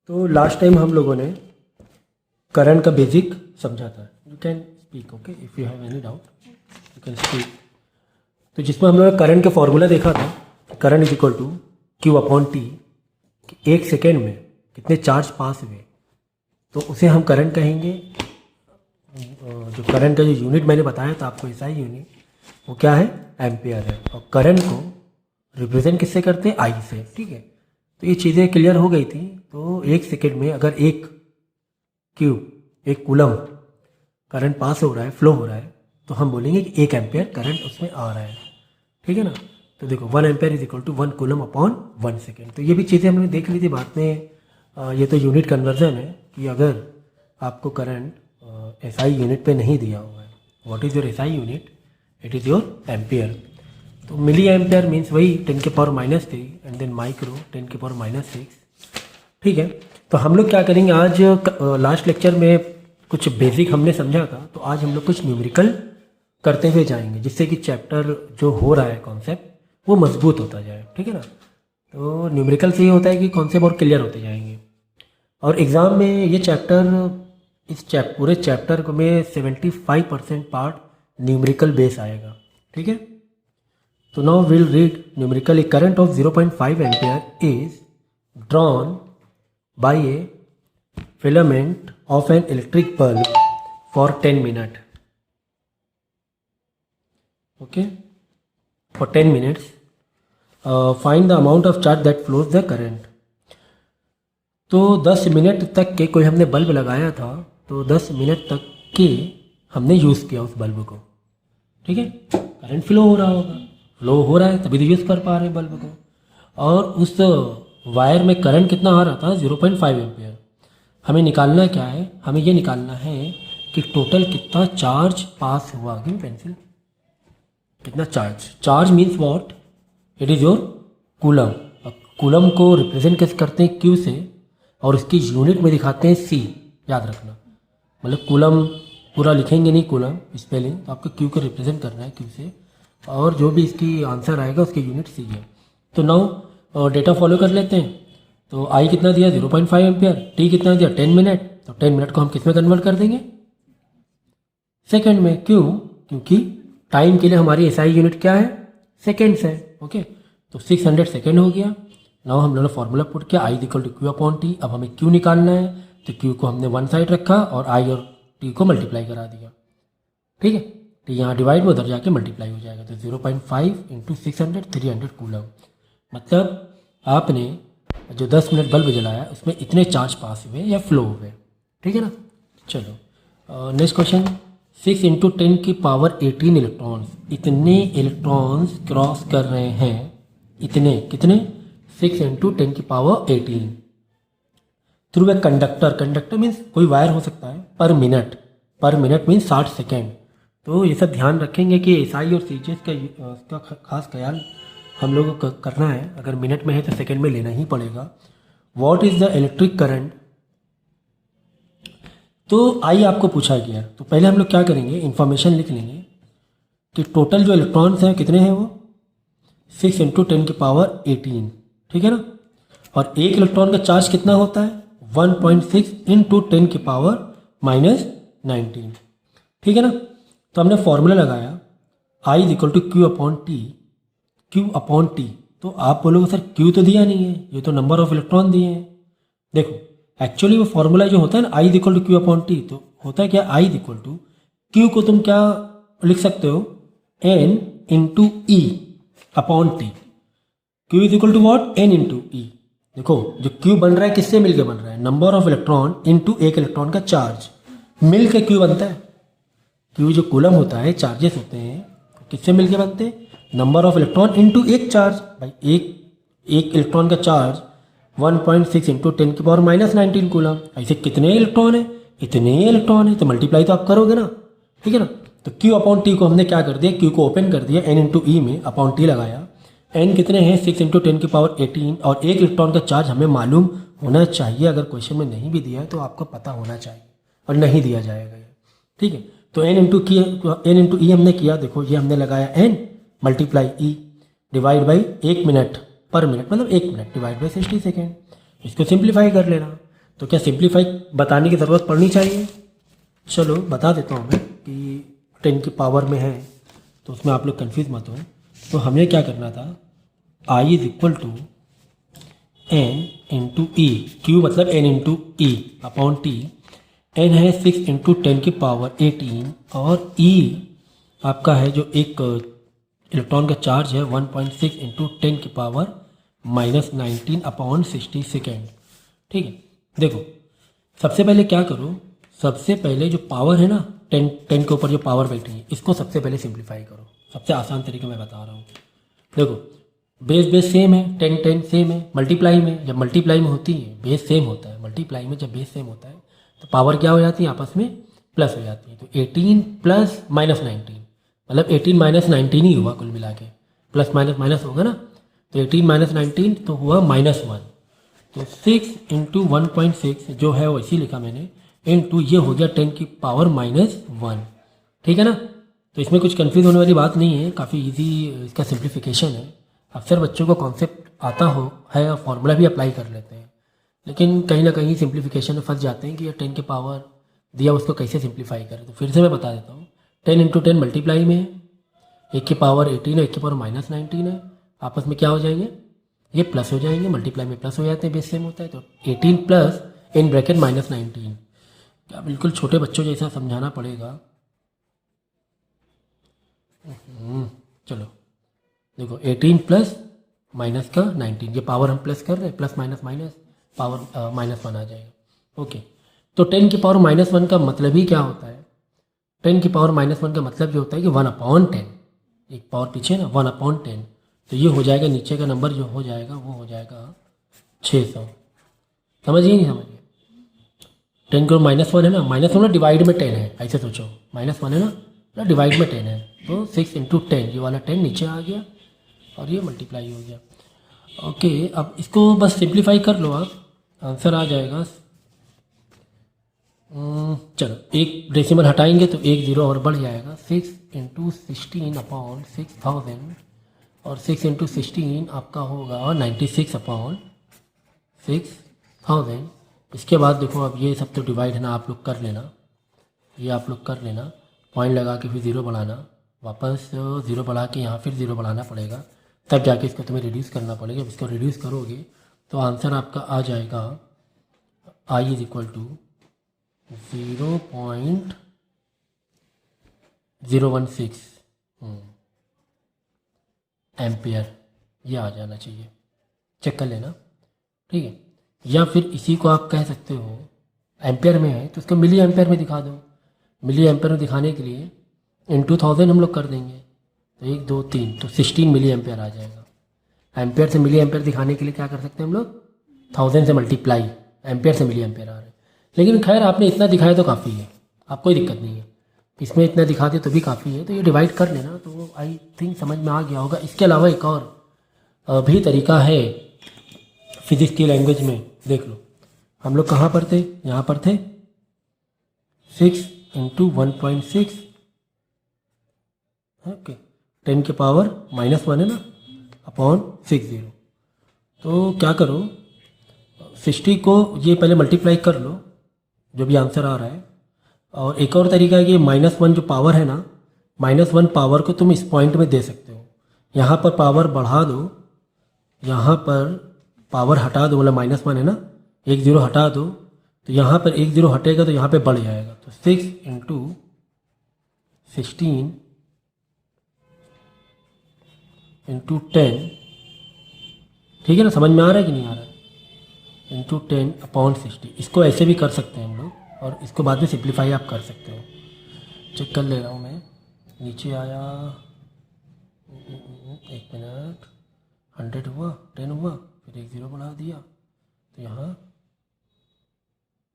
तो last time हम लोगों ने करंट का बेसिक समझा था. You can speak, okay, if you have any doubt you can speak. तो जिसमें हम लोगों ने करंट का फॉर्मूला देखा था, current is equal to Q upon t. एक सेकेंड में कितने चार्ज पास हुए, तो उसे हम करंट कहेंगे. जो करंट का जो यूनिट मैंने बताया था आपको, ऐसा ही यूनिट, वो क्या है, एम्पियर है. और करंट को रिप्रेजेंट किससे करते हैं, आई से. ठीक है, तो ये चीज़ें क्लियर हो गई थी. तो एक सेकेंड में अगर एक कूलम करंट पास हो रहा है, फ्लो हो रहा है, तो हम बोलेंगे कि 1 एम्पियर करंट उसमें आ रहा है. ठीक है ना. तो देखो 1 ampere is equal to 1 coulomb upon 1 second. तो ये भी चीज़ें हमने देख ली थी बाद में. ये तो यूनिट कन्वर्जन है कि अगर आपको करंट एसआई यूनिट पे नहीं दिया हुआ है, what is your SI unit, it is your ampere. तो मिली एम्पियर मीन्स वही 10⁻³ एंड देन माइक्रो 10⁻�6. ठीक है. तो हम लोग क्या करेंगे आज, लास्ट लेक्चर में कुछ बेसिक हमने समझा था, तो आज हम लोग कुछ न्यूमेरिकल करते हुए जाएंगे, जिससे कि चैप्टर जो हो रहा है कॉन्सेप्ट वो मजबूत होता जाए. ठीक है ना. तो न्यूमेरिकल से ये होता है कि कॉन्सेप्ट और क्लियर होते जाएंगे. और एग्ज़ाम में ये चैप्टर, इस पूरे चैप्टर में 75% पार्ट न्यूमेरिकल बेस आएगा. ठीक है. तो now will read numerical. A current of 0.5 ampere is drawn by a filament of an electric bulb for 10 minutes. Okay, for 10 minutes. Find the amount of charge that flows the current. तो 10 minute तक के कोई हमने bulb लगाया था, तो 10 minute तक के हमने यूज़ किया उस बल्ब को. ठीक है. करंट फ्लो हो रहा होगा, फ्लो हो रहा है तभी तो यूज़ कर पा रहे हैं बल्ब को. और उस वायर में करंट कितना आ रहा था, 0.5 एम्पियर. हमें निकालना क्या है, हमें ये निकालना है कि टोटल कितना चार्ज पास हुआ. Give pencil. कितना charge means what, it is your coulomb. Coulomb को रिप्रेजेंट कैसे करते हैं, क्यू से, और इसकी यूनिट में दिखाते हैं सी. याद रखना, मतलब कूलम पूरा लिखेंगे नहीं कूलम स्पेलिंग, तो आपको क्यू को रिप्रेजेंट करना है क्यू से, और जो भी इसकी आंसर आएगा उसकी यूनिट सी है. तो नाउ और डेटा फॉलो कर लेते हैं. तो आई कितना दिया, 0.5 एम्पियर. टी कितना दिया, 10 मिनट. तो 10 मिनट को हम किस में कन्वर्ट कर देंगे, सेकंड में. क्यों, क्योंकि टाइम के लिए हमारी एसआई यूनिट क्या है, सेकेंड्स है. ओके. तो 600 सेकेंड हो गया. नाउ हम लोगों ने फॉर्मूला पुट किया, I equal to Q upon T. अब हमें क्यू निकालना है, तो क्यू को हमने वन साइड रखा और आई और टी को मल्टीप्लाई करा दिया. ठीक है. तो यहाँ डिवाइड में उधर जाके मल्टीप्लाई हो जाएगा. तो 0.5 इंटू 600, 300 कूलम. मतलब आपने जो 10 मिनट बल्ब जलाया उसमें इतने चार्ज पास हुए या फ्लो हुए. ठीक है ना. चलो नेक्स्ट क्वेश्चन. 6 इंटू 10 की पावर 18 इलेक्ट्रॉन्स. इतने इलेक्ट्रॉन्स क्रॉस कर रहे हैं. इतने कितने, 6 इंटू 10 की power 18 through a conductor. Conductor means कोई वायर हो सकता है. पर मिनट मीन्स 60 सेकेंड. तो ये सब ध्यान रखेंगे कि एसआई और सीजीएस का खास ख्याल हम लोगों को करना है. अगर मिनट में है तो सेकंड में लेना ही पड़ेगा. What is the electric current. तो आई आपको पूछा गया, तो पहले हम लोग क्या करेंगे, इंफॉर्मेशन लिख लेंगे कि टोटल जो इलेक्ट्रॉन्स हैं कितने हैं, वो 6 इंटू 10 की पावर 18. ठीक है ना. और एक इलेक्ट्रॉन का चार्ज कितना होता है, 1.6 इंटू 10 की पावर -19. ठीक है ना. तो हमने फॉर्मूला लगाया, I is equal to Q upon T. Q upon T. तो आप बोलोगे सर क्यू तो दिया नहीं है, ये तो नंबर ऑफ इलेक्ट्रॉन दिए हैं. देखो एक्चुअली वो फॉर्मूला जो होता है ना, I is equal to Q upon T, तो होता है क्या, I is equal to Q को तुम क्या लिख सकते हो, N into E upon T. Q is equal to what, N into E. देखो जो क्यू बन रहा है किससे मिलके बन रहा है, नंबर ऑफ इलेक्ट्रॉन इंटू एक इलेक्ट्रॉन का चार्ज मिल के क्यू बनता है. क्यू जो कूलम होता है, चार्जेस होते हैं, किससे मिलके बनते हैं, नंबर ऑफ इलेक्ट्रॉन इंटू एक चार्ज. भाई एक इलेक्ट्रॉन का चार्ज 1.6 इंटू 10 की पावर -19 कूलम. ऐसे कितने इलेक्ट्रॉन है, इतने इलेक्ट्रॉन है, तो मल्टीप्लाई तो आप करोगे ना. ठीक है ना. तो क्यू अपॉन टी को हमने क्या कर दिया, क्यू को ओपन कर दिया, एन इंटू ई में अपॉन टी लगाया. एन कितने हैं, 6 इंटू 10 की पावर 18. और एक इलेक्ट्रॉन का चार्ज हमें मालूम होना चाहिए. अगर क्वेश्चन में नहीं भी दिया है तो आपको पता होना चाहिए, और नहीं दिया जाएगा. ठीक है. तो एन इंटू ई हमने किया. देखो ये हमने लगाया n multiply e divide by 1 minute पर मिनट, मतलब 1 मिनट डिवाइड बाई 60 सेकेंड. इसको सिंप्लीफाई कर लेना. तो क्या सिंप्लीफाई बताने की ज़रूरत पड़नी चाहिए? चलो बता देता हूँ मैं कि 10 की पावर में है, तो उसमें आप लोग कन्फ्यूज़ मत हो। तो हमें क्या करना था, I is equal to N into E, Q मतलब N into E upon T. N है 6 इंटू 10 की पावर 18 और ई आपका है जो एक इलेक्ट्रॉन का चार्ज है 1.6 इंटू 10 की पावर -19 अपॉन 60 सेकेंड। ठीक है, देखो सबसे पहले क्या करो, सबसे पहले जो पावर है ना 10 के ऊपर जो पावर बैठी है इसको सबसे पहले सिंप्लीफाई करो। सबसे आसान तरीके मैं बता रहा हूँ। देखो बेस बेस सेम है, 10 सेम है। मल्टीप्लाई में जब मल्टीप्लाई में होती है बेस सेम होता है, मल्टीप्लाई में जब बेस सेम होता है तो पावर क्या हो जाती है, आपस में प्लस हो जाती है। तो 18 प्लस -19 मतलब 18 माइनस 19 ही हुआ कुल मिला के, प्लस माइनस माइनस होगा ना, तो 18 माइनस 19 तो हुआ -1। तो 6 इंटू 1.6 जो है वो इसी लिखा मैंने, इंटू ये हो गया 10 की पावर -1। ठीक है ना, तो इसमें कुछ कन्फ्यूज होने वाली बात नहीं है, काफ़ी इजी इसका सिंप्लीफिकेशन है। अक्सर बच्चों को कॉन्सेप्ट आता हो है और फार्मूला भी अप्लाई कर लेते हैं, लेकिन कहीं ना कहीं सिंप्लीफिकेशन में फंस जाते हैं कि ये 10 के पावर दिया उसको कैसे सिंप्लीफाई करें। तो फिर से मैं बता देता हूँ, 10 इंटू 10 मल्टीप्लाई में है, 1 की पावर 18 है, 1 की पावर -19 है, आपस में क्या हो जाएंगे, ये प्लस हो जाएंगे, मल्टीप्लाई में प्लस हो जाते हैं, बेस सेम होता है। तो 18 प्लस इन ब्रैकेट -19, क्या बिल्कुल छोटे बच्चों जैसा समझाना पड़ेगा। चलो देखो 18 प्लस माइनस का 19, ये पावर हम प्लस कर रहे हैं, प्लस माइनस माइनस पावर -1 आ जाएगा। ओके, तो 10 की पावर -1 का मतलब ही क्या होता है, 10 की पावर -1 का मतलब ये होता है कि 1/10, एक पावर पीछे ना 1/10, तो ये हो जाएगा नीचे का नंबर जो हो जाएगा वो हो जाएगा 600। समझिए नहीं समझिए, 10 को -1 है ना, -1 डिवाइड में 10 है, ऐसे सोचो, -1 है ना डिवाइड में 10 है, तो 6 इंटू 10, ये वाला 10 नीचे आ गया और ये मल्टीप्लाई हो गया। ओके, अब इसको बस सिंप्लीफाई कर लो आप, आंसर आ जाएगा। चलो एक डेसिमल हटाएंगे तो एक जीरो और बढ़ जाएगा, 6 इंटू 16 अपॉन 6000 और 6 इंटू 16 आपका होगा 96 अपॉन 6000। इसके बाद देखो अब ये सब तो डिवाइड है ना, आप लोग कर लेना, ये आप लोग कर लेना, पॉइंट लगा के फिर ज़ीरो बढ़ाना, वापस ज़ीरो बढ़ा के यहाँ फिर ज़ीरो बढ़ाना पड़ेगा, तब जाके इसको तुम्हें रिड्यूस करना पड़ेगा। जब इसको रिड्यूस करोगे तो आंसर आपका आ जाएगा I is equal to 0.016 ampere, ये आ जाना चाहिए, चेक कर लेना। ठीक है, या फिर इसी को आप कह सकते हो, एम्पियर में है तो इसको मिली एम्पियर में दिखा दो। मिली एम्पियर में दिखाने के लिए इंटू 1000 हम लोग कर देंगे, तो 1 2 3 तो 16 मिली एम्पियर आ जाएगा। एम्पियर से मिली एम्पियर दिखाने के लिए क्या कर सकते हैं हम लोग, 1000 से मल्टीप्लाई, एम्पियर से मिली एम्पियर आ रहे हैं। लेकिन खैर आपने इतना दिखाया तो काफ़ी है, आप कोई दिक्कत नहीं है, इसमें इतना दिखा दे तो भी काफ़ी है, तो ये डिवाइड कर लेना, तो आई थिंक समझ में आ गया होगा। इसके अलावा एक और भी तरीका है फिजिक्स की लैंग्वेज में, देख लो हम लोग कहाँ पर थे, यहाँ पर थे, 6 इंटू 1.6, ओके, 10 की पावर -1 है ना अपॉन 60। तो क्या करो, 60 को ये पहले मल्टीप्लाई कर लो जो भी आंसर आ रहा है, और एक और तरीका है कि -1 जो पावर है ना, -1 पावर को तुम इस पॉइंट में दे सकते हो, यहाँ पर पावर बढ़ा दो, यहाँ पर पावर हटा दो, मतलब -1 है ना, एक ज़ीरो हटा दो, तो यहाँ पर एक ज़ीरो हटेगा तो यहाँ पे बढ़ जाएगा, तो 6 इंटू 16 इंटू 10, ठीक है ना, समझ में आ रहा है कि नहीं आ रहा है, इंटू 10 अपॉन 60। इसको ऐसे भी कर सकते हैं हम लोग, और इसको बाद में सिंप्लीफाई आप कर सकते हो। चेक कर ले रहा हूँ मैं, नीचे आया, एक मिनट, 100 हुआ, 10 हुआ, फिर एक ज़ीरो बढ़ा दिया, तो यहाँ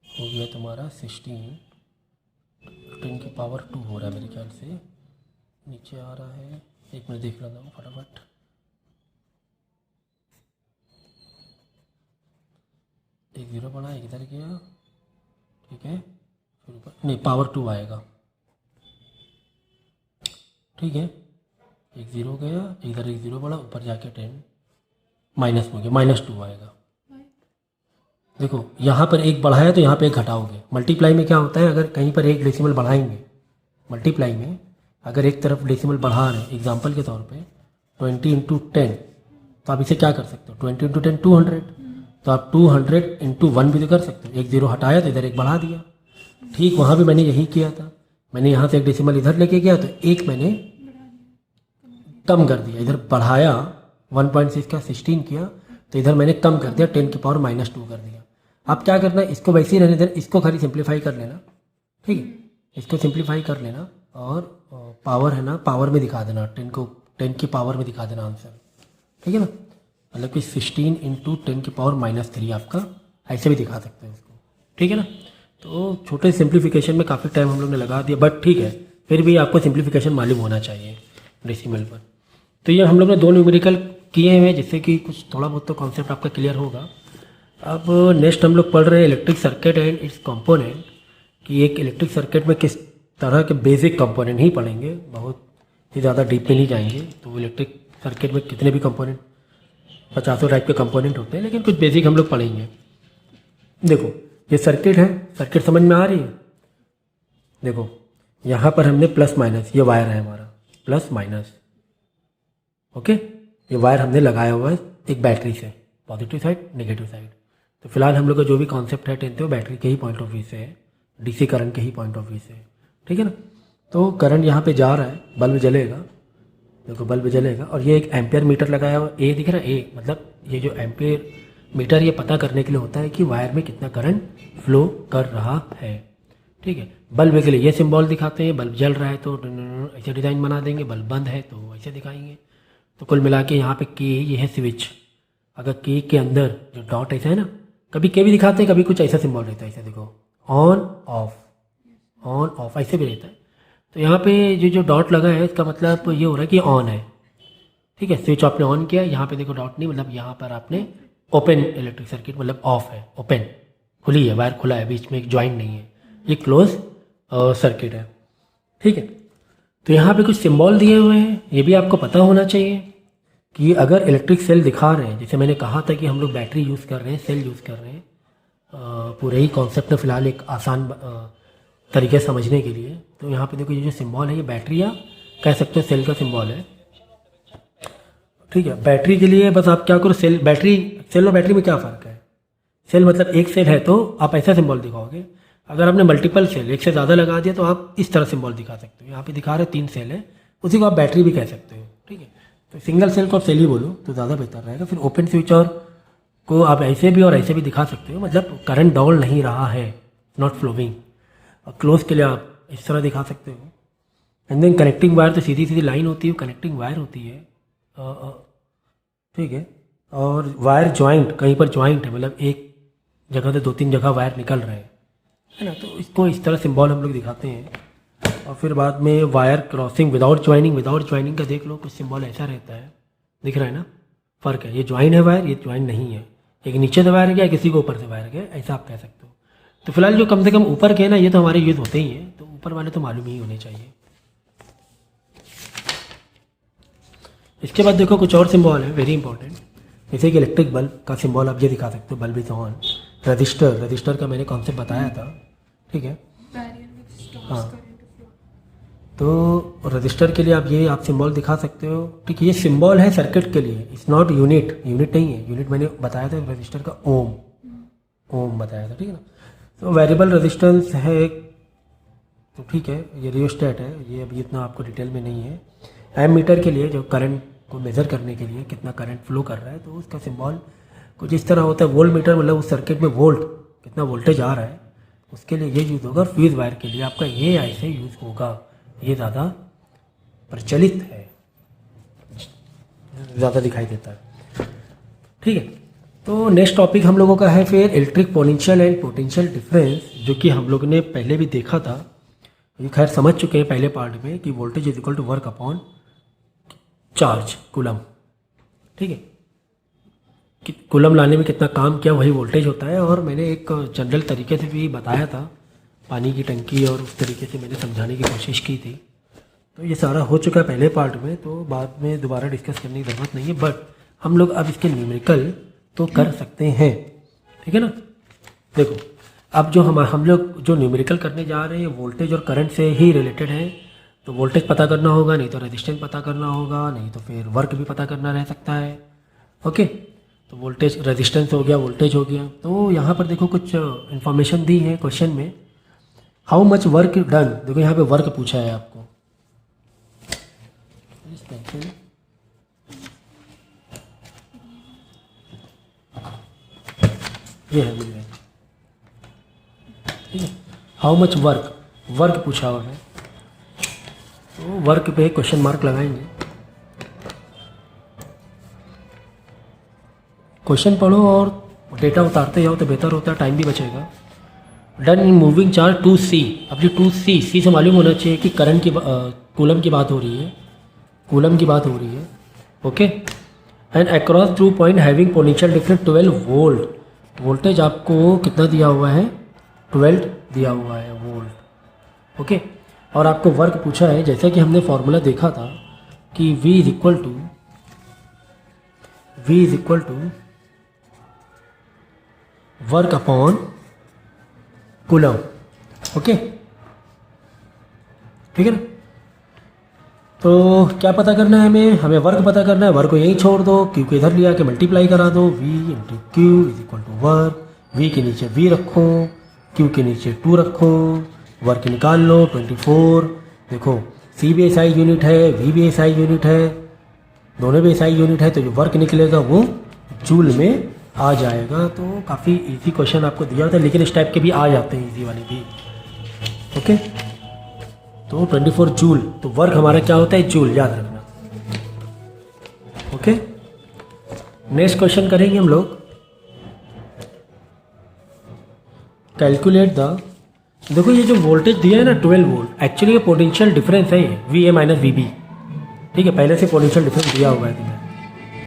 हो गया तुम्हारा 16, 10 की पावर 2 हो रहा है मेरे ख्याल से, नीचे आ रहा है, एक मिनट देख लेता हूँ फटाफट, एक ज़ीरो बढ़ा, एक इधर गया, ठीक है, फिर ऊपर नहीं पावर 2 आएगा, ठीक है, एक ज़ीरो गया, इधर एक ज़ीरो बढ़ा, ऊपर जाके 10 माइनस हो गया, -2 आएगा, देखो यहाँ पर एक बढ़ाया तो यहाँ पे एक घटाओगे। मल्टीप्लाई में क्या होता है, अगर कहीं पर एक डेसिमल बढ़ाएंगे, मल्टीप्लाई में अगर एक तरफ डेसिमल बढ़ा रहे हैं, एग्जाम्पल के तौर पे 20 इंटू 10, तो आप इसे क्या कर सकते हो, 20 इंटू 10 200, तो आप 200 इंटू 1 भी तो कर सकते हो। एक जीरो हटाया तो इधर एक बढ़ा दिया। ठीक वहाँ भी मैंने यही किया था, मैंने यहाँ से एक डेसिमल इधर लेके गया तो एक मैंने कम कर दिया, इधर बढ़ाया 1.6 का 16 किया तो इधर मैंने कम कर दिया 10 की पावर -2 कर दिया। अब क्या करना है, इसको वैसे ही रहने देना, इसको खाली सिंप्लीफाई कर लेना। ठीक है, इसको सिंप्लीफाई कर लेना और पावर है ना, पावर में दिखा देना, 10 को 10 की पावर में दिखा देना आंसर। ठीक है ना, मतलब कि 16 इंटू 10 की पावर -3 आपका ऐसे भी दिखा सकते हैं इसको। ठीक है ना, तो छोटे सिंप्लीफिकेशन में काफ़ी टाइम हम लोग ने लगा दिया, बट ठीक है, फिर भी आपको सिंप्लीफिकेशन मालूम होना चाहिए डेसिमल पर। तो ये हम लोग ने 2 न्यूमेरिकल किए हैं जिससे कि कुछ थोड़ा बहुत तो कॉन्सेप्ट आपका क्लियर होगा। अब नेक्स्ट हम लोग पढ़ रहे हैं electric circuit and it's component, कि एक इलेक्ट्रिक सर्किट में किस तरह के बेसिक कंपोनेंट ही पढ़ेंगे, बहुत ही ज़्यादा डीप में नहीं जाएंगे। तो इलेक्ट्रिक सर्किट में कितने भी कंपोनेंट, 50 टाइप के कंपोनेंट होते हैं, लेकिन कुछ बेसिक हम लोग पढ़ेंगे। देखो ये सर्किट है, सर्किट समझ में आ रही है। देखो यहाँ पर हमने प्लस माइनस, ये वायर है हमारा प्लस माइनस, ओके, ये वायर हमने लगाया हुआ है एक बैटरी से, पॉजिटिव साइड नेगेटिव साइड। तो फिलहाल हम लोग का जो भी कॉन्सेप्ट है 10th में बैटरी के ही पॉइंट ऑफ व्यू से है, डीसी करंट के ही पॉइंट ऑफ व्यू से है। ठीक है ना, तो करंट यहाँ पे जा रहा है, बल्ब जलेगा, देखो बल्ब जलेगा, और ये एक एम्पियर मीटर लगाया हुआ, ए दिख रहा है, ए मतलब ये जो एम्पियर मीटर ये पता करने के लिए होता है कि वायर में कितना करंट फ्लो कर रहा है। ठीक है, बल्ब के लिए ये सिंबल दिखाते हैं, बल्ब जल रहा है तो ऐसे डिज़ाइन बना देंगे, बल्ब बंद है तो ऐसे दिखाएंगे। तो कुल मिला के यहाँ पे के ये है स्विच, अगर के के अंदर जो डॉट ऐसा है ना, कभी के भी दिखाते हैं, कभी कुछ ऐसा सिंबल रहता है, ऐसा देखो ऑन ऑफ ऐसे भी रहता है। तो यहाँ पे जो डॉट लगा है इसका मतलब ये हो रहा है कि ऑन है। ठीक है, स्विच आपने ऑन किया, यहाँ पे देखो डॉट नहीं, मतलब यहाँ पर आपने ओपन इलेक्ट्रिक सर्किट, मतलब ऑफ है, ओपन खुली है, वायर खुला है, बीच में एक ज्वाइन नहीं है, ये क्लोज सर्किट है। ठीक है, तो यहाँ पे कुछ सिंबल दिए हुए हैं, ये भी आपको पता होना चाहिए कि अगर इलेक्ट्रिक सेल दिखा रहे हैं, जैसे मैंने कहा था कि हम लोग बैटरी यूज़ कर रहे हैं, सेल यूज़ कर रहे हैं, पूरे ही कॉन्सेप्ट में फ़िलहाल एक आसान तरीके समझने के लिए। तो यहाँ पे देखो ये जो सिंबल है ये बैटरी या कह सकते हैं सेल का सिंबल है। ठीक है, बैटरी के लिए बस आप क्या करो, सेल और बैटरी में क्या फ़र्क है, सेल मतलब एक सेल है तो आप ऐसा सिंबल दिखाओगे, अगर आपने मल्टीपल सेल एक से ज़्यादा लगा दिया तो आप इस तरह सिंबल दिखा सकते हो। यहाँ पे दिखा रहे 3 सेल है, उसी को आप बैटरी भी कह सकते हो। ठीक है, तो सिंगल सेल को आप सेल ही बोलो तो ज़्यादा बेहतर रहेगा। फिर ओपन स्विच और को आप ऐसे भी और ऐसे भी दिखा सकते हो, मतलब करंट डॉल नहीं रहा है, नॉट फ्लोइंग। और क्लोज के लिए आप इस तरह दिखा सकते हो। एंड देन कनेक्टिंग वायर तो सीधी सीधी लाइन होती है, कनेक्टिंग वायर होती है। ठीक है, और वायर ज्वाइंट, कहीं पर ज्वाइंट है, मतलब एक जगह से 2-3 जगह वायर निकल रहे हैं, है ना, तो इसको इस तरह सिंबल हम लोग दिखाते हैं। और फिर बाद में वायर क्रॉसिंग विदाउट ज्वाइनिंग का देख लो, कुछ सिंबल ऐसा रहता है, दिख रहा है ना, फ़र्क है, ये ज्वाइन है वायर, ये ज्वाइन नहीं है, एक नीचे से वायर गया, किसी को ऊपर से वायर गया, ऐसा आप कह सकते हो। तो फिलहाल जो कम से कम ऊपर के हैं ना, ये तो हमारे यूज़ होते ही हैं, तो ऊपर वाले तो मालूम ही होने चाहिए। इसके बाद देखो कुछ और सिंबल है वेरी इंपॉर्टेंट, जैसे कि इलेक्ट्रिक बल्ब का सिंबल आप ये दिखा सकते हो, बल्ब इज ऑन। रजिस्टर का मैंने कॉन्सेप्ट बताया था। ठीक है, हाँ, तो रजिस्टर के लिए आप ये आप सिंबल दिखा सकते हो। ठीक है, ये सिंबल है सर्किट के लिए, इट्स नॉट यूनिट नहीं है, यूनिट मैंने बताया था रजिस्टर का ओम बताया था। ठीक है ना, तो वेरिएबल रेजिस्टेंस है एक, तो ठीक है, ये रियोस्टेट है, ये अभी इतना आपको डिटेल में नहीं है। एम मीटर के लिए जो करंट को मेज़र करने के लिए कितना करंट फ्लो कर रहा है, तो उसका सिंबल कुछ इस तरह होता है। वोल्ट मीटर मतलब उस सर्किट में वोल्ट कितना वोल्टेज आ रहा है उसके लिए ये यूज़ होगा। फ्यूज़ वायर के लिए आपका ये ऐसे यूज़ होगा, ये ज़्यादा प्रचलित है, ज़्यादा दिखाई देता है। ठीक है, तो नेक्स्ट टॉपिक हम लोगों का है फिर electric potential and potential difference, जो कि हम लोग ने पहले भी देखा था, ये खैर समझ चुके हैं पहले पार्ट में कि voltage is equal to work upon charge coulomb. ठीक है, कि कूलम लाने में कितना काम किया वही वोल्टेज होता है। और मैंने एक जनरल तरीके से भी बताया था, पानी की टंकी, और उस तरीके से मैंने समझाने की कोशिश की थी। तो ये सारा हो चुका है पहले पार्ट में, तो बाद में दोबारा डिस्कस करने की ज़रूरत नहीं है, बट हम लोग अब इसके न्यूमेरिकल तो कर सकते हैं। ठीक है ना, देखो अब जो हम लोग जो न्यूमेरिकल करने जा रहे हैं वोल्टेज और करंट से ही रिलेटेड है। तो वोल्टेज पता करना होगा, नहीं तो रेजिस्टेंस पता करना होगा, नहीं तो फिर वर्क भी पता करना रह सकता है। ओके, तो वोल्टेज रेजिस्टेंस हो गया, वोल्टेज हो गया। तो यहाँ पर देखो कुछ इन्फॉर्मेशन दी है क्वेश्चन में। हाउ मच वर्क डन, देखो यहाँ पे वर्क पूछा है आपको। ये है मिल ठीक है। हाउ मच वर्क, वर्क पूछा हुआ है, तो वर्क पे क्वेश्चन मार्क लगाएंगे। क्वेश्चन पढ़ो और डेटा उतारते जाओ तो बेहतर होता है, टाइम भी बचेगा। Done in moving charge to C. अब जो टू सी से मालूम होना चाहिए कि करंट की कूलम की बात हो रही है, कूलम की बात हो रही है। Okay, and across two point having potential difference 12 volt. Voltage आपको कितना दिया हुआ है, 12 दिया हुआ है वोल्ट। ओके, और आपको वर्क पूछा है, जैसा कि हमने फॉर्मूला देखा था कि V is equal to work upon coulomb. Okay, ठीक है ना। तो क्या पता करना है हमें वर्क पता करना है। वर्क को यहीं छोड़ दो, क्यू को इधर लिया के मल्टीप्लाई करा दो। V into q is equal to work. V के नीचे V रखो, Q के नीचे 2 रखो, वर्क निकाल लो 24। देखो C भी SI यूनिट है, V भी SI यूनिट है, दोनों भी SI यूनिट है, तो जो वर्क निकलेगा वो जूल में आ जाएगा। तो काफ़ी इजी क्वेश्चन आपको दिया होता है, लेकिन इस टाइप के भी आ जाते हैं, इजी वाले भी। ओके, तो 24 जूल, तो वर्क हमारा क्या होता है, जूल, याद रखना। ओके, नेक्स्ट क्वेश्चन करेंगे हम लोग। कैलकुलेट द, देखो ये जो वोल्टेज दिया है ना 12 वोल्ट, एक्चुअली ये पोटेंशियल डिफरेंस है, VA माइनस VB। ठीक है, पहले से पोटेंशियल डिफरेंस दिया हुआ है तुम्हें।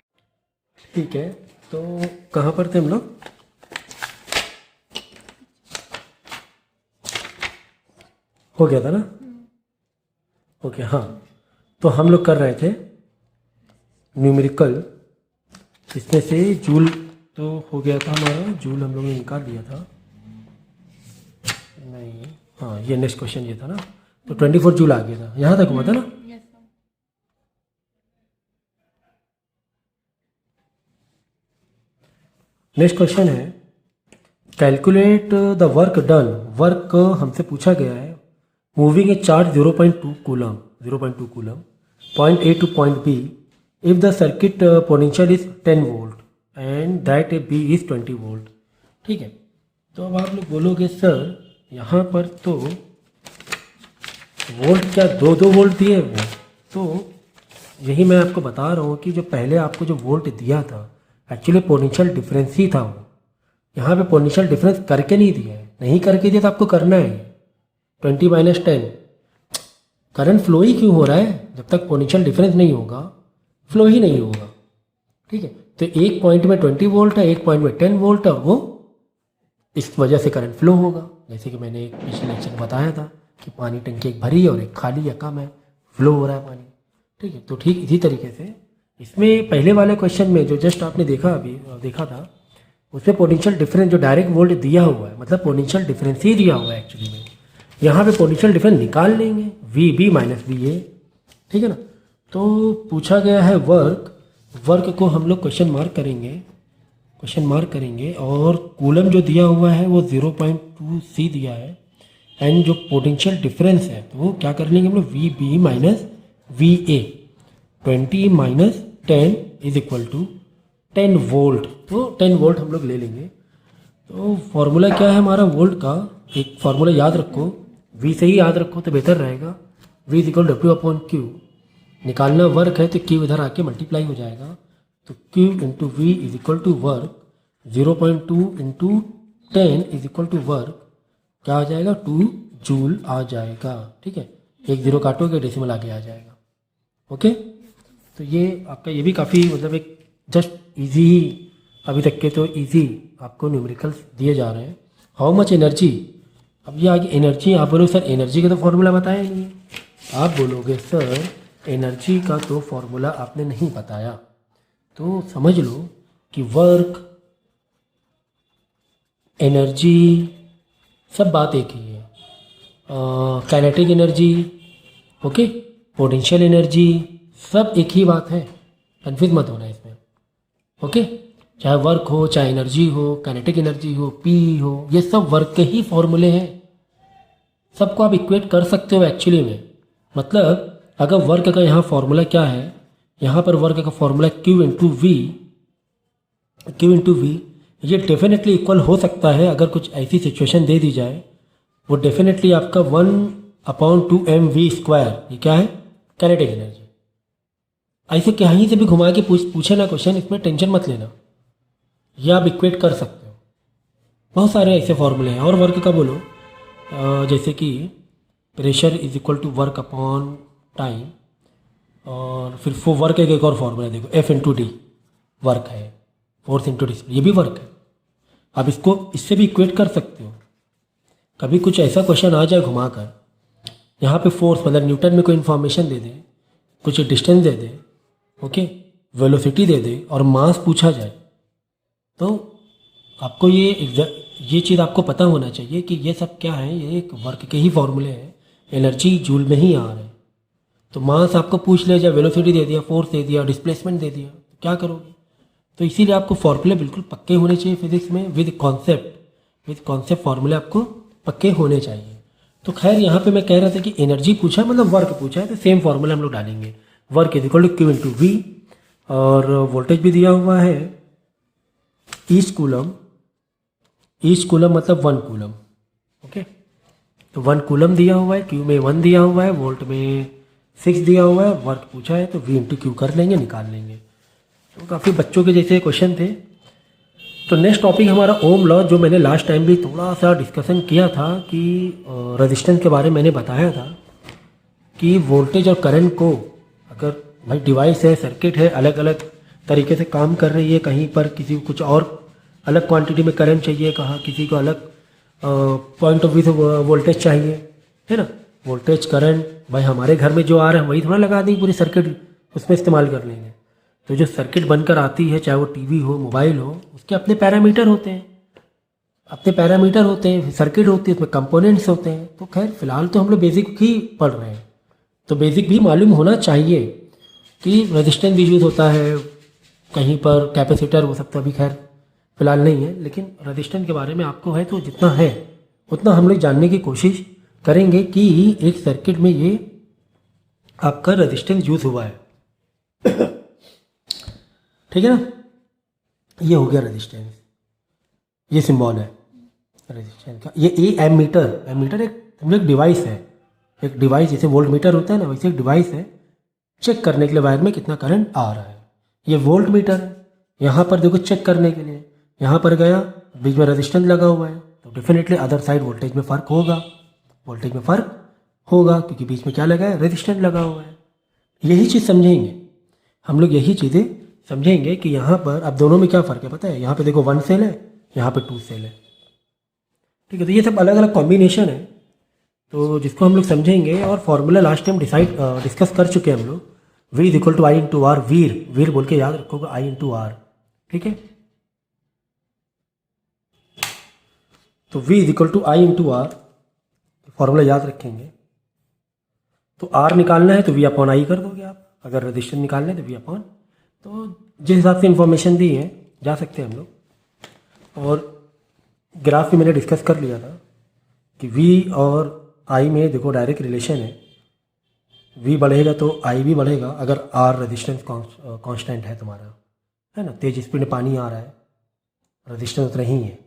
ठीक है, तो कहाँ पर थे हम लोग, हो गया था ना। ओके, हाँ, तो हम लोग कर रहे थे न्यूमेरिकल, इसमें से जूल तो हो गया था हमारा, जूल हम लोगों ने निकाल दिया था। नहीं, हाँ, ये नेक्स्ट क्वेश्चन ये था ना, तो 24 जूल आ गया था, यहाँ तक हुआ था ना। नेक्स्ट क्वेश्चन है calculate the work done. Work हमसे पूछा गया है moving A charge 0.2 coulomb, 0.2 coulomb, point A two point B if the circuit potential is 10 volt and that B is 20 volt. ठीक है, तो अब आप लोग बोलोगे सर यहाँ पर तो वोल्ट क्या 2-2 वोल्ट दिए हुए, तो यही मैं आपको बता रहा हूँ कि जो पहले आपको जो वोल्ट दिया था एक्चुअली पोटेंशियल डिफरेंस ही था वो। यहाँ पे पोटेंशियल डिफरेंस करके नहीं दिया है, नहीं करके दिया तो आपको करना है 20-10। करंट फ्लो ही क्यों हो रहा है, जब तक पोटेंशियल डिफरेंस नहीं होगा फ्लो ही नहीं होगा। ठीक है, तो एक पॉइंट में 20 वोल्ट है, एक पॉइंट में 10 वोल्ट है, और वो इस वजह से करंट फ्लो होगा। जैसे कि मैंने एक पिछले लेक्चर में बताया था कि पानी टंकी एक भरी है और एक खाली या कम है, फ्लो हो रहा है पानी। ठीक है, तो ठीक इसी तरीके से इसमें पहले वाले क्वेश्चन में जो जस्ट आपने देखा था उसमें पोटेंशियल डिफरेंस जो डायरेक्ट वोल्ट दिया हुआ है, मतलब पोटेंशियल डिफरेंस ही दिया हुआ है एक्चुअली में। यहाँ पे पोटेंशियल डिफरेंस निकाल लेंगे, VB माइनस VA। ठीक है ना, तो पूछा गया है वर्क को हम लोग क्वेश्चन मार्क करेंगे, और कूलम जो दिया हुआ है वो 0.2C दिया है, एंड जो पोटेंशियल डिफरेंस है तो वो क्या कर लेंगे हम लोग, VB minus VA। 20 minus 10 is equal to 10 volt, तो 10 वोल्ट हम लोग ले लेंगे। तो फॉर्मूला क्या है हमारा वोल्ट का, एक फॉर्मूला याद रखो, V से ही याद रखो तो बेहतर रहेगा। V is equal W upon Q, निकालना वर्क है तो Q इधर आके मल्टीप्लाई हो जाएगा, तो Q into V is equal to work, 0.2 into 10 is equal to work, क्या आ जाएगा 2 जूल आ जाएगा। ठीक है, एक जीरो काटोगे डेसिमल आगे आ जाएगा। ओके, तो ये आपका ये भी काफ़ी मतलब एक जस्ट इजी ही, अभी तक के तो इजी आपको न्यूमेरिकल्स दिए जा रहे हैं। हाउ मच एनर्जी, अब ये आगे एनर्जी, आप बोलोगे सर एनर्जी का तो फॉर्मूला बताया नहीं है, आप बोलोगे सर एनर्जी का तो फॉर्मूला आपने नहीं बताया, तो समझ लो कि वर्क एनर्जी, सब बात एक ही है। Kinetic energy, okay, potential energy, सब एक ही बात है, कन्फ्यूज मत होना इसमें, ओके। चाहे वर्क हो, चाहे एनर्जी हो, काइनेटिक एनर्जी हो, पी हो, ये सब वर्क के ही फॉर्मूले हैं। सबको आप इक्वेट कर सकते हो एक्चुअली में। मतलब अगर वर्क का यहाँ फॉर्मूला क्या है, यहाँ पर वर्क का फॉर्मूला क्यू इंटू वी, ये डेफिनेटली इक्वल हो सकता है अगर कुछ ऐसी सिचुएशन दे दी जाए। वो डेफिनेटली आपका 1/2mv², ये क्या है, काइनेटिक एनर्जी। ऐसे कहीं से भी घुमा के पूछे ना क्वेश्चन, इसमें टेंशन मत लेना, ये आप इक्वेट कर सकते हो। बहुत सारे ऐसे फॉर्मूले हैं। और वर्क का बोलो, जैसे कि pressure is equal to work upon time, और फिर वर्क एक और फॉर्मूला देखो, F/d वर्क है, फोर्स इंटू डिस्प्लेसमेंट, ये भी वर्क है। आप इसको इससे भी इक्वेट कर सकते हो। कभी कुछ ऐसा क्वेश्चन आ जाए घुमाकर, यहाँ पे फोर्स मतलब न्यूटन में कोई इन्फॉर्मेशन दे दे, कुछ डिस्टेंस दे दे, ओके, वेलोसिटी दे दे और मास पूछा जाए, तो आपको ये चीज़ आपको पता होना चाहिए कि ये सब क्या है, ये एक वर्क के ही फॉर्मूले हैं, एनर्जी जूल में ही आ रहे हैं। तो मास आपको पूछ लिया जाए, वेलोसिटी दे दिया, फोर्स दे दिया, डिस्प्लेसमेंट दे दिया, तो क्या करोगे? तो इसीलिए आपको फॉर्मूले बिल्कुल पक्के होने चाहिए फिजिक्स में, विद कॉन्सेप्ट फॉर्मूले आपको पक्के होने चाहिए। तो खैर यहाँ पे मैं कह रहा था कि एनर्जी पूछा मतलब वर्क पूछा है, तो सेम फॉर्मूला हम लोग डालेंगे, work is equal to q into v, और वोल्टेज भी दिया हुआ है ईच कूलम मतलब 1 कूलम, ओके। तो 1 कूलम दिया हुआ है, क्यू में 1 दिया हुआ है, वोल्ट में 6 दिया हुआ है, वर्क पूछा है, तो वी इंटू क्यू कर लेंगे, निकाल लेंगे। तो काफ़ी बच्चों के जैसे क्वेश्चन थे। तो नेक्स्ट टॉपिक हमारा ओम लॉ, जो मैंने लास्ट टाइम भी थोड़ा सा डिस्कशन किया था कि रेजिस्टेंस के बारे में मैंने बताया था कि वोल्टेज और करंट को, अगर भाई डिवाइस है, सर्किट है, अलग अलग तरीके से काम कर रही है, कहीं पर किसी को कुछ और अलग क्वांटिटी में करंट चाहिए, कहाँ किसी को अलग पॉइंट ऑफ व्यू से वोल्टेज चाहिए, है ना। वोल्टेज करंट भाई हमारे घर में जो आ रहा है वही थोड़ा लगा देंगे, पूरी सर्किट उसमें इस्तेमाल कर लेंगे। तो जो सर्किट बनकर आती है, चाहे वो टीवी हो, मोबाइल हो, उसके अपने पैरामीटर होते हैं, सर्किट होती है, उसमें कंपोनेंट्स होते हैं। तो खैर फिलहाल तो हम लोग बेसिक ही पढ़ रहे हैं, तो बेसिक भी मालूम होना चाहिए कि रेजिस्टेंस भी यूज़ होता है, कहीं पर कैपेसिटर हो सकता है, अभी खैर फिलहाल नहीं है, लेकिन रेजिस्टेंस के बारे में आपको है, तो जितना है उतना हम लोग जानने की कोशिश करेंगे कि एक सर्किट में ये आपका रेजिस्टेंस यूज़ हुआ है। ठीक है ना, ये हो गया रेजिस्टेंस, ये सिंबल है रेजिस्टेंस का। ये एमीटर एक डिवाइस है, एक डिवाइस जैसे वोल्ट मीटर होता है ना, वैसे एक डिवाइस है चेक करने के लिए वायर में कितना करंट आ रहा है। ये वोल्ट मीटर है, यहाँ पर देखो चेक करने के लिए, यहाँ पर गया, बीच में रेजिस्टेंस लगा हुआ है, तो डेफिनेटली अदर साइड वोल्टेज में फ़र्क होगा, क्योंकि बीच में क्या लगा है, रेजिस्टेंस लगा हुआ है। यही चीज़ समझेंगे हम लोग, यही चीज़ें समझेंगे कि यहाँ पर अब दोनों में क्या फ़र्क है पता है। यहाँ पे देखो 1 सेल है, यहाँ पे 2 सेल है, ठीक है। तो ये सब अलग अलग कॉम्बिनेशन है, तो जिसको हम लोग समझेंगे। और फॉर्मूला लास्ट टाइम डिस्कस कर चुके हैं हम लोग, V is equal to I into R, वीर बोल के याद रखोगे, आई इंटू आर, ठीक है। तो V is equal to I into R, formula याद रखेंगे। तो R निकालना है तो V अपॉन आई कर दोगे आप, अगर रजिस्टर निकालना है तो V अपॉन, तो जिस हिसाब से इंफॉर्मेशन दी है जा सकते हैं हम लोग। और ग्राफ भी मैंने डिस्कस कर लिया था कि V और I में देखो डायरेक्ट रिलेशन है, V बढ़ेगा तो I भी बढ़ेगा, अगर R रेजिस्टेंस कांस्टेंट है तुम्हारा, है ना। तेज स्पीड में पानी आ रहा है, रेजिस्टेंस उतना ही है,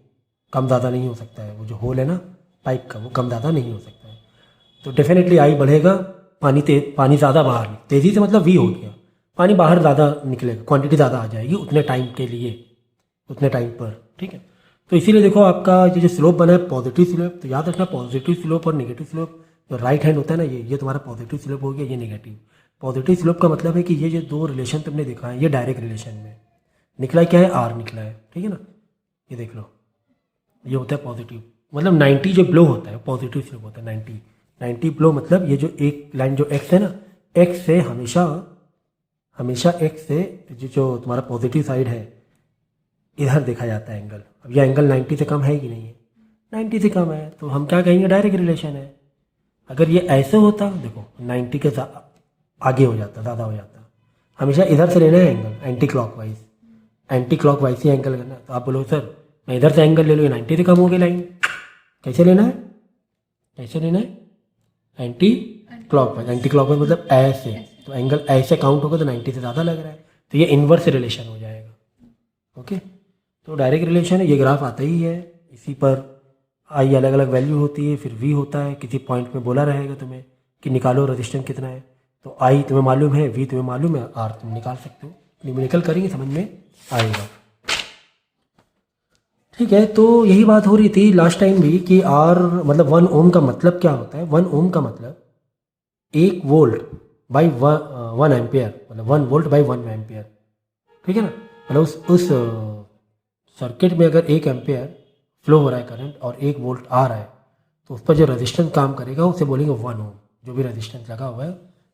कम ज़्यादा नहीं हो सकता है, वो जो होल है ना पाइप का, वो कम ज़्यादा नहीं हो सकता है। तो डेफिनेटली I बढ़ेगा, पानी ज़्यादा बाहर, तेज़ी से मतलब V हो गया, पानी बाहर ज़्यादा निकलेगा, क्वांटिटी ज़्यादा आ जाएगी उतने टाइम के लिए, उतने टाइम पर, ठीक है। तो इसीलिए देखो आपका ये जो स्लोप बना है पॉजिटिव स्लोप, तो याद रखना पॉजिटिव स्लोप और नेगेटिव स्लोप, जो राइट हैंड होता है ना, ये तुम्हारा पॉजिटिव स्लोप हो गया, ये नेगेटिव। पॉजिटिव स्लोप का मतलब है कि ये जो दो रिलेशन तुमने देखा है, ये डायरेक्ट रिलेशन में निकला क्या है, R निकला है, ठीक है ना। ये देख लो, ये होता है पॉजिटिव, मतलब 90 जो ब्लो होता है पॉजिटिव स्लोप होता है, 90 ब्लो, मतलब ये जो एक लाइन जो x है ना, x से हमेशा x से जो तुम्हारा पॉजिटिव साइड है, इधर देखा जाता है एंगल। अब यह एंगल 90 से कम है कि नहीं है, 90 से कम है, तो हम क्या कहेंगे, डायरेक्ट रिलेशन है। अगर ये ऐसे होता, देखो 90 के आगे हो जाता, ज़्यादा हो जाता, हमेशा इधर से लेना है angle, anti clockwise, anti clockwise ही एंगल करना। तो आप बोलो सर मैं इधर से एंगल ले लूँ, 90 से कम हो गई लाइन, कैसे लेना है, कैसे लेना है, एंटी क्लॉकवाइज। एंटी क्लॉकवाइज मतलब ऐसे, तो एंगल ऐसे काउंट होगा तो 90 से ज़्यादा लग रहा है, तो ये इन्वर्स रिलेशन हो जाएगा। ओके, तो डायरेक्ट रिलेशन है, ये ग्राफ आता ही है, इसी पर आई अलग अलग वैल्यू होती है, फिर वी होता है, किसी पॉइंट में बोला रहेगा तुम्हें कि निकालो रेजिस्टेंस कितना है, तो आई तुम्हें मालूम है, वी तुम्हें मालूम है, आर तुम निकाल सकते हो, न्यूमेरिकल करेंगे समझ में आएगा। ठीक है, तो यही बात हो रही थी लास्ट टाइम भी कि आर मतलब 1 ओम का मतलब क्या होता है। 1 ओम का मतलब 1 वोल्ट बाई 1 एम्पियर, मतलब 1 वोल्ट बाई 1 एम्पियर। ठीक है ना, मतलब उस सर्किट में अगर 1 एम्पियर फ्लो हो रहा है करंट और 1 वोल्ट आ रहा है, तो उस पर जो रेजिस्टेंस काम करेगा उसे बोलेंगे 1 ओम। जो भी रेजिस्टेंस लगा हुआ है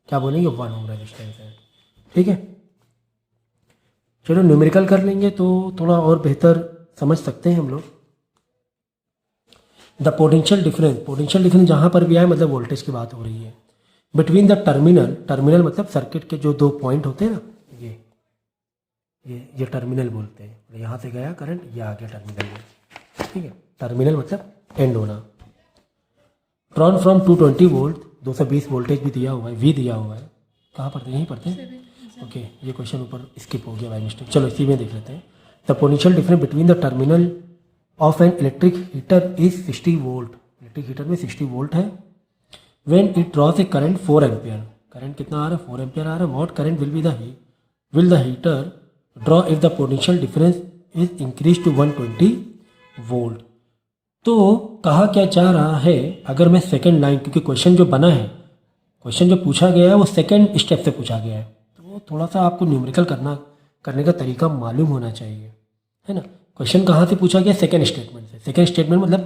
क्या बोलेंगे, 1 ओम रेजिस्टेंस है। ठीक है, चलो न्यूमेरिकल कर लेंगे तो थोड़ा और बेहतर समझ सकते हैं हम लोग। द पोटेंशियल डिफरेंस जहाँ पर भी आए मतलब वोल्टेज की बात हो रही है, बिटवीन द टर्मिनल मतलब सर्किट के जो 2 पॉइंट होते हैं ना, ये टर्मिनल बोलते हैं। यहाँ से गया करंट, ये आ गया टर्मिनल में। ठीक है, टर्मिनल मतलब एंड होना। ड्रॉन फ्रॉम 220 वोल्ट, 220 वोल्टेज भी दिया हुआ है, वी दिया हुआ है। कहाँ पढ़ते हैं, यहीं पढ़ते हैं। ओके, ये क्वेश्चन ऊपर स्किप हो गया बाय मिस्टेक, चलो इसी में देख लेते हैं। The potential difference between the terminal of an electric heater is 60 volt. Electric heater में 60 वोल्ट है। When it draws a current 4 ampere, current कितना आ रहा है, 4 एम्पियर आ रहा है। What current will the heater draw if the potential difference is increase to 120 volt. तो कहा क्या जा रहा है, अगर मैं सेकेंड लाइन, क्योंकि क्वेश्चन जो बना है, क्वेश्चन जो पूछा गया है वो सेकेंड स्टेप से पूछा गया है, तो थोड़ा सा आपको न्यूमेरिकल करने का तरीका मालूम होना चाहिए, है ना। क्वेश्चन कहाँ से पूछा गया, सेकेंड स्टेटमेंट से। सेकेंड स्टेटमेंट मतलब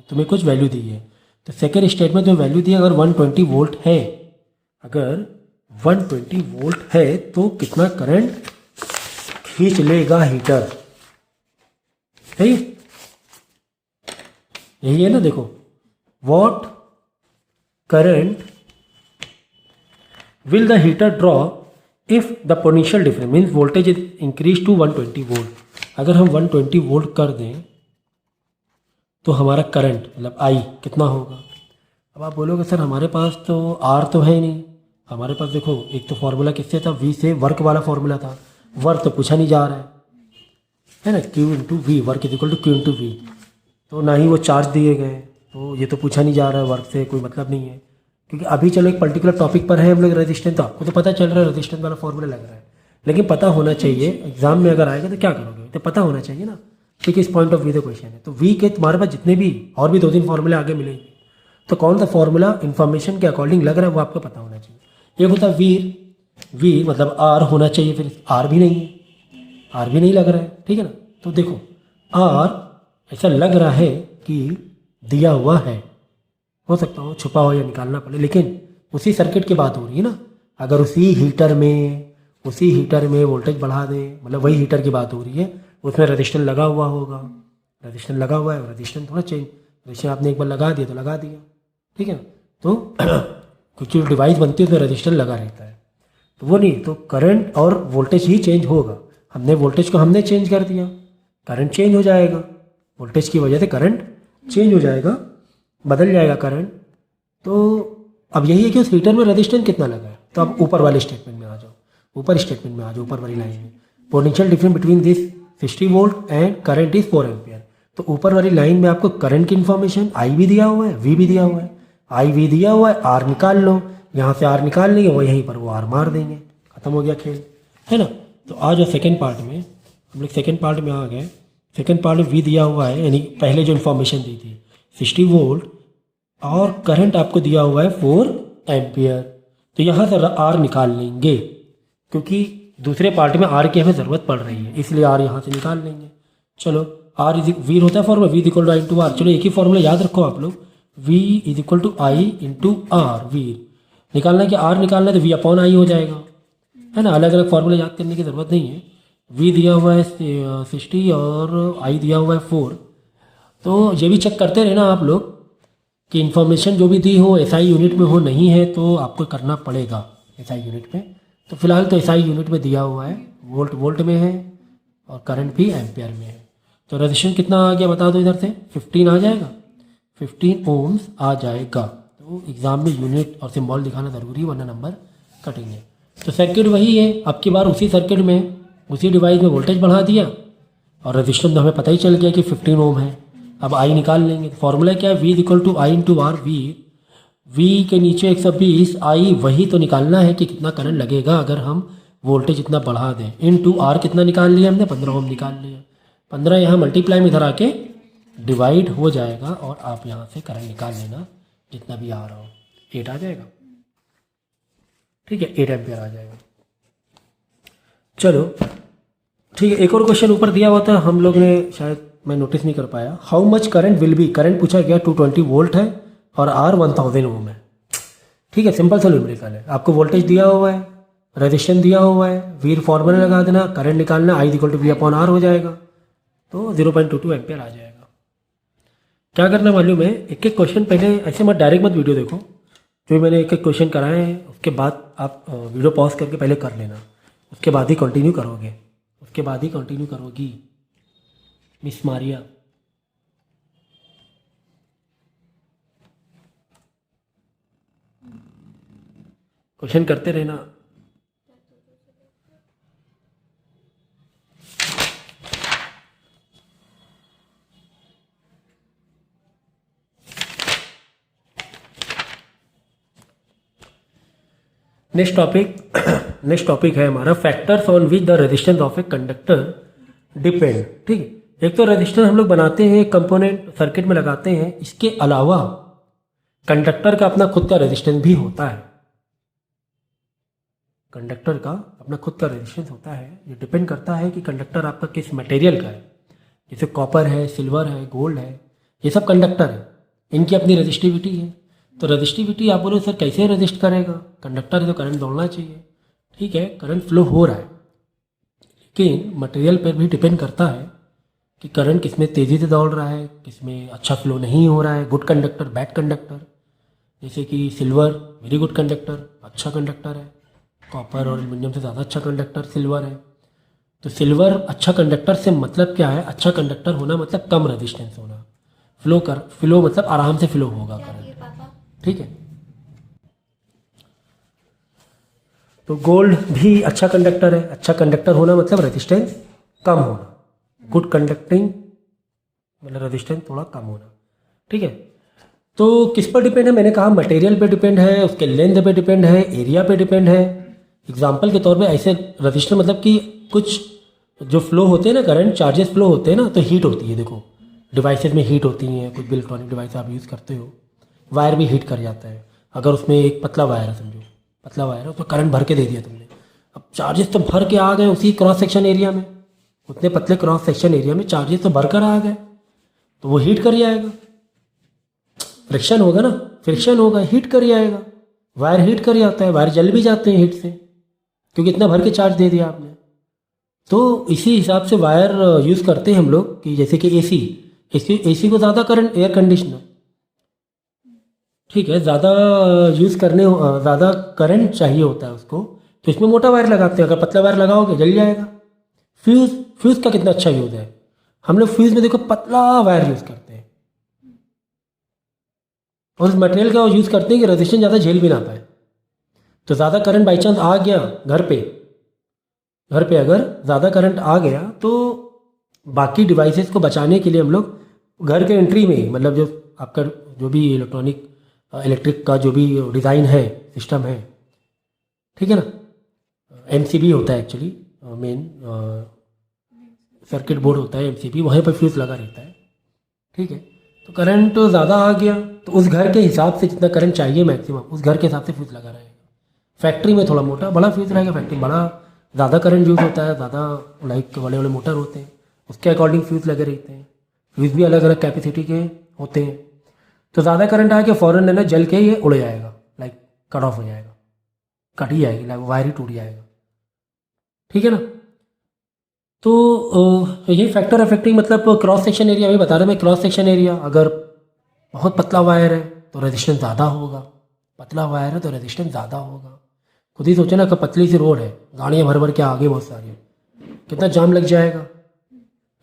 तुम्हें कुछ वैल्यू दी है, तो सेकेंड स्टेटमेंट में वैल्यू दी, अगर 120 वोल्ट है, अगर 120 वोल्ट है तो कितना करंट खींच लेगा हीटर, है यही है ना। देखो, what current will the heater draw if the potential difference means voltage is increase to 120 volt. अगर हम 120 वोल्ट कर दें तो हमारा करंट मतलब आई कितना होगा। अब आप बोलोगे सर हमारे पास तो आर तो है नहीं, हमारे पास देखो एक तो फॉर्मूला किससे था, वी से, वर्क वाला फॉर्मूला था। वर्क तो पूछा नहीं जा रहा है ना, Q into v, work is equal to Q into v. तो ना ही वो चार्ज दिए गए, तो ये तो पूछा नहीं जा रहा है, वर्क से कोई मतलब नहीं है। क्योंकि अभी चलो एक पर्टिकुलर टॉपिक पर है हम लोग, रेजिस्टेंस, तो आपको तो पता चल रहा है रेजिस्टेंस वाला फॉर्मूला लग रहा है, लेकिन पता होना चाहिए एग्जाम में अगर आएगा तो क्या करोगे, तो पता होना चाहिए ना, ठीक है। इस पॉइंट ऑफ व्यू से क्वेश्चन है। तो वी के तुम्हारे पास जितने भी और भी 2-3 फॉर्मूले आगे मिलेंगे, तो कौन सा फॉर्मूला इन्फॉर्मेशन के अकॉर्डिंग लग रहा है वो आपको पता होना चाहिए। एक होता है वी मतलब आर होना चाहिए, फिर आर भी नहीं है, आर भी नहीं लग रहा है, ठीक है ना। तो देखो आर ऐसा लग रहा है कि दिया हुआ है, हो सकता हो छुपा हो या निकालना पड़े, लेकिन उसी सर्किट की बात हो रही है ना। अगर उसी हीटर में वोल्टेज बढ़ा दें, मतलब वही हीटर की बात हो रही है, उसमें रजिस्टेंस लगा हुआ होगा, रजिस्टेंस लगा हुआ है, रजिस्टेंस थोड़ा चेंज, रजिस्टेंस आपने एक बार लगा दिया तो लगा दिया, ठीक है ना। तो कुछ जो डिवाइस बनती है उसमें रजिस्टेंस लगा रहता है, तो वो नहीं, तो करंट और वोल्टेज ही चेंज होगा। हमने वोल्टेज को हमने चेंज कर दिया, करंट चेंज हो जाएगा, वोल्टेज की वजह से करंट चेंज हो जाएगा, बदल जाएगा करंट। तो अब यही है कि उस हीटर में रेजिस्टेंस कितना लगा है। तो अब ऊपर वाले स्टेटमेंट में आ जाओ, ऊपर वाली लाइन में, potential difference between this 60 volt and current is 4 ampere. तो ऊपर वाली लाइन में आपको करंट की इन्फॉर्मेशन आई भी दिया हुआ है, वी भी दिया हुआ है। आई वी दिया हुआ है, आर निकाल लो, यहाँ से आर निकाल लेंगे, वो यहीं पर वो आर मार देंगे, खत्म हो गया खेल, है ना। तो आ जाओ सेकेंड पार्ट में, हम लोग सेकेंड पार्ट में आ गए। सेकेंड पार्ट में वी दिया हुआ है, यानी पहले जो इन्फॉर्मेशन दी थी 60 वोल्ट और करंट आपको दिया हुआ है 4 एम्पियर। तो यहाँ से आर निकाल लेंगे, क्योंकि दूसरे पार्ट में आर की हमें ज़रूरत पड़ रही है, इसलिए आर यहाँ से निकाल लेंगे। चलो आर इज वी होता है formula, v equal to I into R. चलो एक ही फॉर्मूला याद रखो आप लोग, v is equal to I into R. V निकालना है कि आर निकालना है तो वी अपॉन आई हो जाएगा, है ना। अलग अलग फॉर्मूले याद करने की ज़रूरत नहीं है, वी दिया हुआ है 60 और आई दिया हुआ है 4। तो ये भी चेक करते रहना आप लोग कि इन्फॉर्मेशन जो भी दी हो एसआई यूनिट में हो, नहीं है तो आपको करना पड़ेगा एसआई यूनिट में। तो फिलहाल तो एसआई यूनिट में दिया हुआ है, वोल्ट में है और करंट भी एम्पियर में है। तो रेजिस्टेंस कितना आ गया बता दो, इधर से 15 आ जाएगा, 15 ओम्स आ जाएगा। तो एग्ज़ाम में यूनिट और सिंबल दिखाना ज़रूरी है वरना नंबर कटेंगे। तो सर्किट वही है, अब की बार उसी सर्किट में उसी डिवाइस में वोल्टेज बढ़ा दिया और रेजिस्टेंस तो हमें पता ही चल गया कि 15 ओम है। अब आई निकाल लेंगे। फॉर्मूला क्या है, v equal to I into R. V के नीचे 120, आई वही तो निकालना है कि कितना करंट लगेगा अगर हम वोल्टेज इतना बढ़ा दें। इंटू आर कितना निकाल लिया हमने, 15 ओम निकाल लिया। 15 यहाँ मल्टीप्लाई में इधर आके डिवाइड हो जाएगा और आप यहाँ से करंट निकाल लेना जितना भी आ रहा हो, 8 आ जाएगा। ठीक है, 8 एम्पियर आ जाएगा। चलो ठीक है, एक और क्वेश्चन ऊपर दिया हुआ था, हम लोग ने शायद मैं नोटिस नहीं कर पाया। How much current will be, current पूछा गया 220 वोल्ट है और आर 1000 ओम है। ठीक है, सिंपल सा न्यूमेरिकल है। आपको वोल्टेज दिया हुआ है, रेजिस्टेंस दिया हुआ है, वीर फॉर्मूला लगा देना, करंट निकालना, I equal to V upon R हो जाएगा, तो 0.22 एम्पियर आ जाएगा। क्या करना मालूम है, एक एक क्वेश्चन पहले ऐसे मत डायरेक्ट मत वीडियो देखो, जो मैंने एक एक क्वेश्चन कराए हैं उसके बाद आप वीडियो पॉज करके पहले कर लेना, उसके बाद ही कंटिन्यू करोगे, उसके बाद ही कंटिन्यू करोगी मिस मारिया। क्वेश्चन करते रहना। नेक्स्ट टॉपिक है हमारा factors on which the resistance of a conductor depend. ठीक है, एक तो रेजिस्टेंस हम लोग बनाते हैं, कंपोनेंट सर्किट में लगाते हैं, इसके अलावा कंडक्टर का अपना खुद का रेजिस्टेंस भी होता है। कंडक्टर का अपना खुद का रेजिस्टेंस होता है, ये डिपेंड करता है कि कंडक्टर आपका किस मटेरियल का है। जैसे कॉपर है, सिल्वर है, गोल्ड है, ये सब कंडक्टर है, इनकी अपनी रजिस्टिविटी है। तो रजिस्टिविटी आप बोलो सर कैसे रजिस्ट करेगा, कंडक्टर है तो करंट दौड़ना चाहिए। ठीक है, करंट फ्लो हो रहा है, लेकिन मटेरियल पर भी डिपेंड करता है कि करंट किस में तेज़ी से दौड़ रहा है, किस में अच्छा फ्लो नहीं हो रहा है। गुड कंडक्टर, बैड कंडक्टर, जैसे कि सिल्वर वेरी गुड कंडक्टर, अच्छा कंडक्टर है। कॉपर और एल्युमिनियम से ज़्यादा अच्छा कंडक्टर सिल्वर है। तो सिल्वर अच्छा कंडक्टर से मतलब क्या है, अच्छा कंडक्टर होना मतलब कम रेजिस्टेंस होना, फ्लो मतलब आराम से फ्लो होगा करंट। ठीक है, तो गोल्ड भी अच्छा कंडक्टर है, अच्छा कंडक्टर होना मतलब रेजिस्टेंस कम होना, गुड कंडक्टिंग मतलब रेजिस्टेंस थोड़ा कम होना। ठीक है, तो किस पर डिपेंड है, मैंने कहा मटेरियल पे डिपेंड है, उसके लेंथ पे डिपेंड है, एरिया पे डिपेंड है। एग्जाम्पल के तौर पे ऐसे रजिस्टर मतलब कि कुछ जो फ्लो होते हैं ना, करंट चार्जेस फ्लो होते हैं ना, तो हीट होती है। देखो डिवाइसेस में हीट होती हैं, कुछ भी इलेक्ट्रॉनिक डिवाइस आप यूज़ करते हो, वायर भी हीट कर जाता है। अगर उसमें एक पतला वायर है, समझो पतला वायर है, उसमें करंट भर के दे दिया तुमने, अब चार्जेस तो भर के आ गए उसी क्रॉस सेक्शन एरिया में, उतने पतले क्रॉस सेक्शन एरिया में चार्जेस तो भर कर आ गए, तो वो हीट कर जाएगा, फ्रिक्शन होगा ना, फ्रिक्शन होगा, हीट कर जाएगा। वायर हीट कर जाता है, वायर जल भी जाते हैं हीट से, क्योंकि इतना भर के चार्ज दे दिया आपने। तो इसी हिसाब से वायर यूज़ करते हैं हम लोग, कि जैसे कि एसी को ज़्यादा करंट, एयर कंडीशनर ठीक है ज़्यादा यूज़ करने, ज़्यादा करंट चाहिए होता है उसको, तो इसमें मोटा वायर लगाते हैं। अगर पतला वायर लगाओगे जल जाएगा। फ्यूज़ का कितना अच्छा यूज़ है, हम लोग फ्यूज़ में देखो पतला वायर यूज़ करते हैं, और उस मटेरियल का यूज़ करते हैं कि रेजिस्टेंस ज़्यादा झेल भी ना पाए। तो ज़्यादा करंट बाई चांस आ गया घर पे अगर ज़्यादा करंट आ गया, तो बाकी डिवाइसेस को बचाने के लिए हम लोग घर के एंट्री में ही, मतलब जो आपका जो भी इलेक्ट्रिक का जो भी डिज़ाइन है, सिस्टम है, ठीक है ना, एमसीबी होता है एक्चुअली, मेन सर्किट बोर्ड होता है एमसीबी, वहीं पर फ्यूज़ लगा रहता है। ठीक है, तो करंट ज़्यादा आ गया तो उस घर के हिसाब से जितना करंट चाहिए मैक्सिमम, उस घर के हिसाब से फ्यूज़ लगा रहेगा। फैक्ट्री में थोड़ा मोटा बड़ा फ्यूज़ रहेगा, फैक्ट्री बड़ा ज़्यादा करंट यूज़ होता है, ज़्यादा लाइक बड़े बड़े मोटर होते हैं, उसके अकॉर्डिंग फ्यूज़ लगे रहते हैं। फ्यूज़ भी अलग अलग कैपेसिटी के होते हैं। तो ज़्यादा करंट आके फ़ौरन है ना जल के ये उड़ जाएगा, लाइक कट ऑफ हो जाएगा, कट ही जाएगी, लाइक वायर ही टूट जाएगा। ठीक है ना, तो ये फैक्टर अफेक्टिंग मतलब क्रॉस सेक्शन एरिया अभी बता रहा मैं। क्रॉस सेक्शन एरिया अगर बहुत पतला वायर है तो रेजिस्टेंस ज़्यादा होगा, पतला वायर है तो रेजिस्टेंस ज़्यादा होगा। खुद ही सोचे ना कि पतली सी रोड है, गाड़ियाँ भर भर के आगे बहुत सारी, कितना जाम लग जाएगा।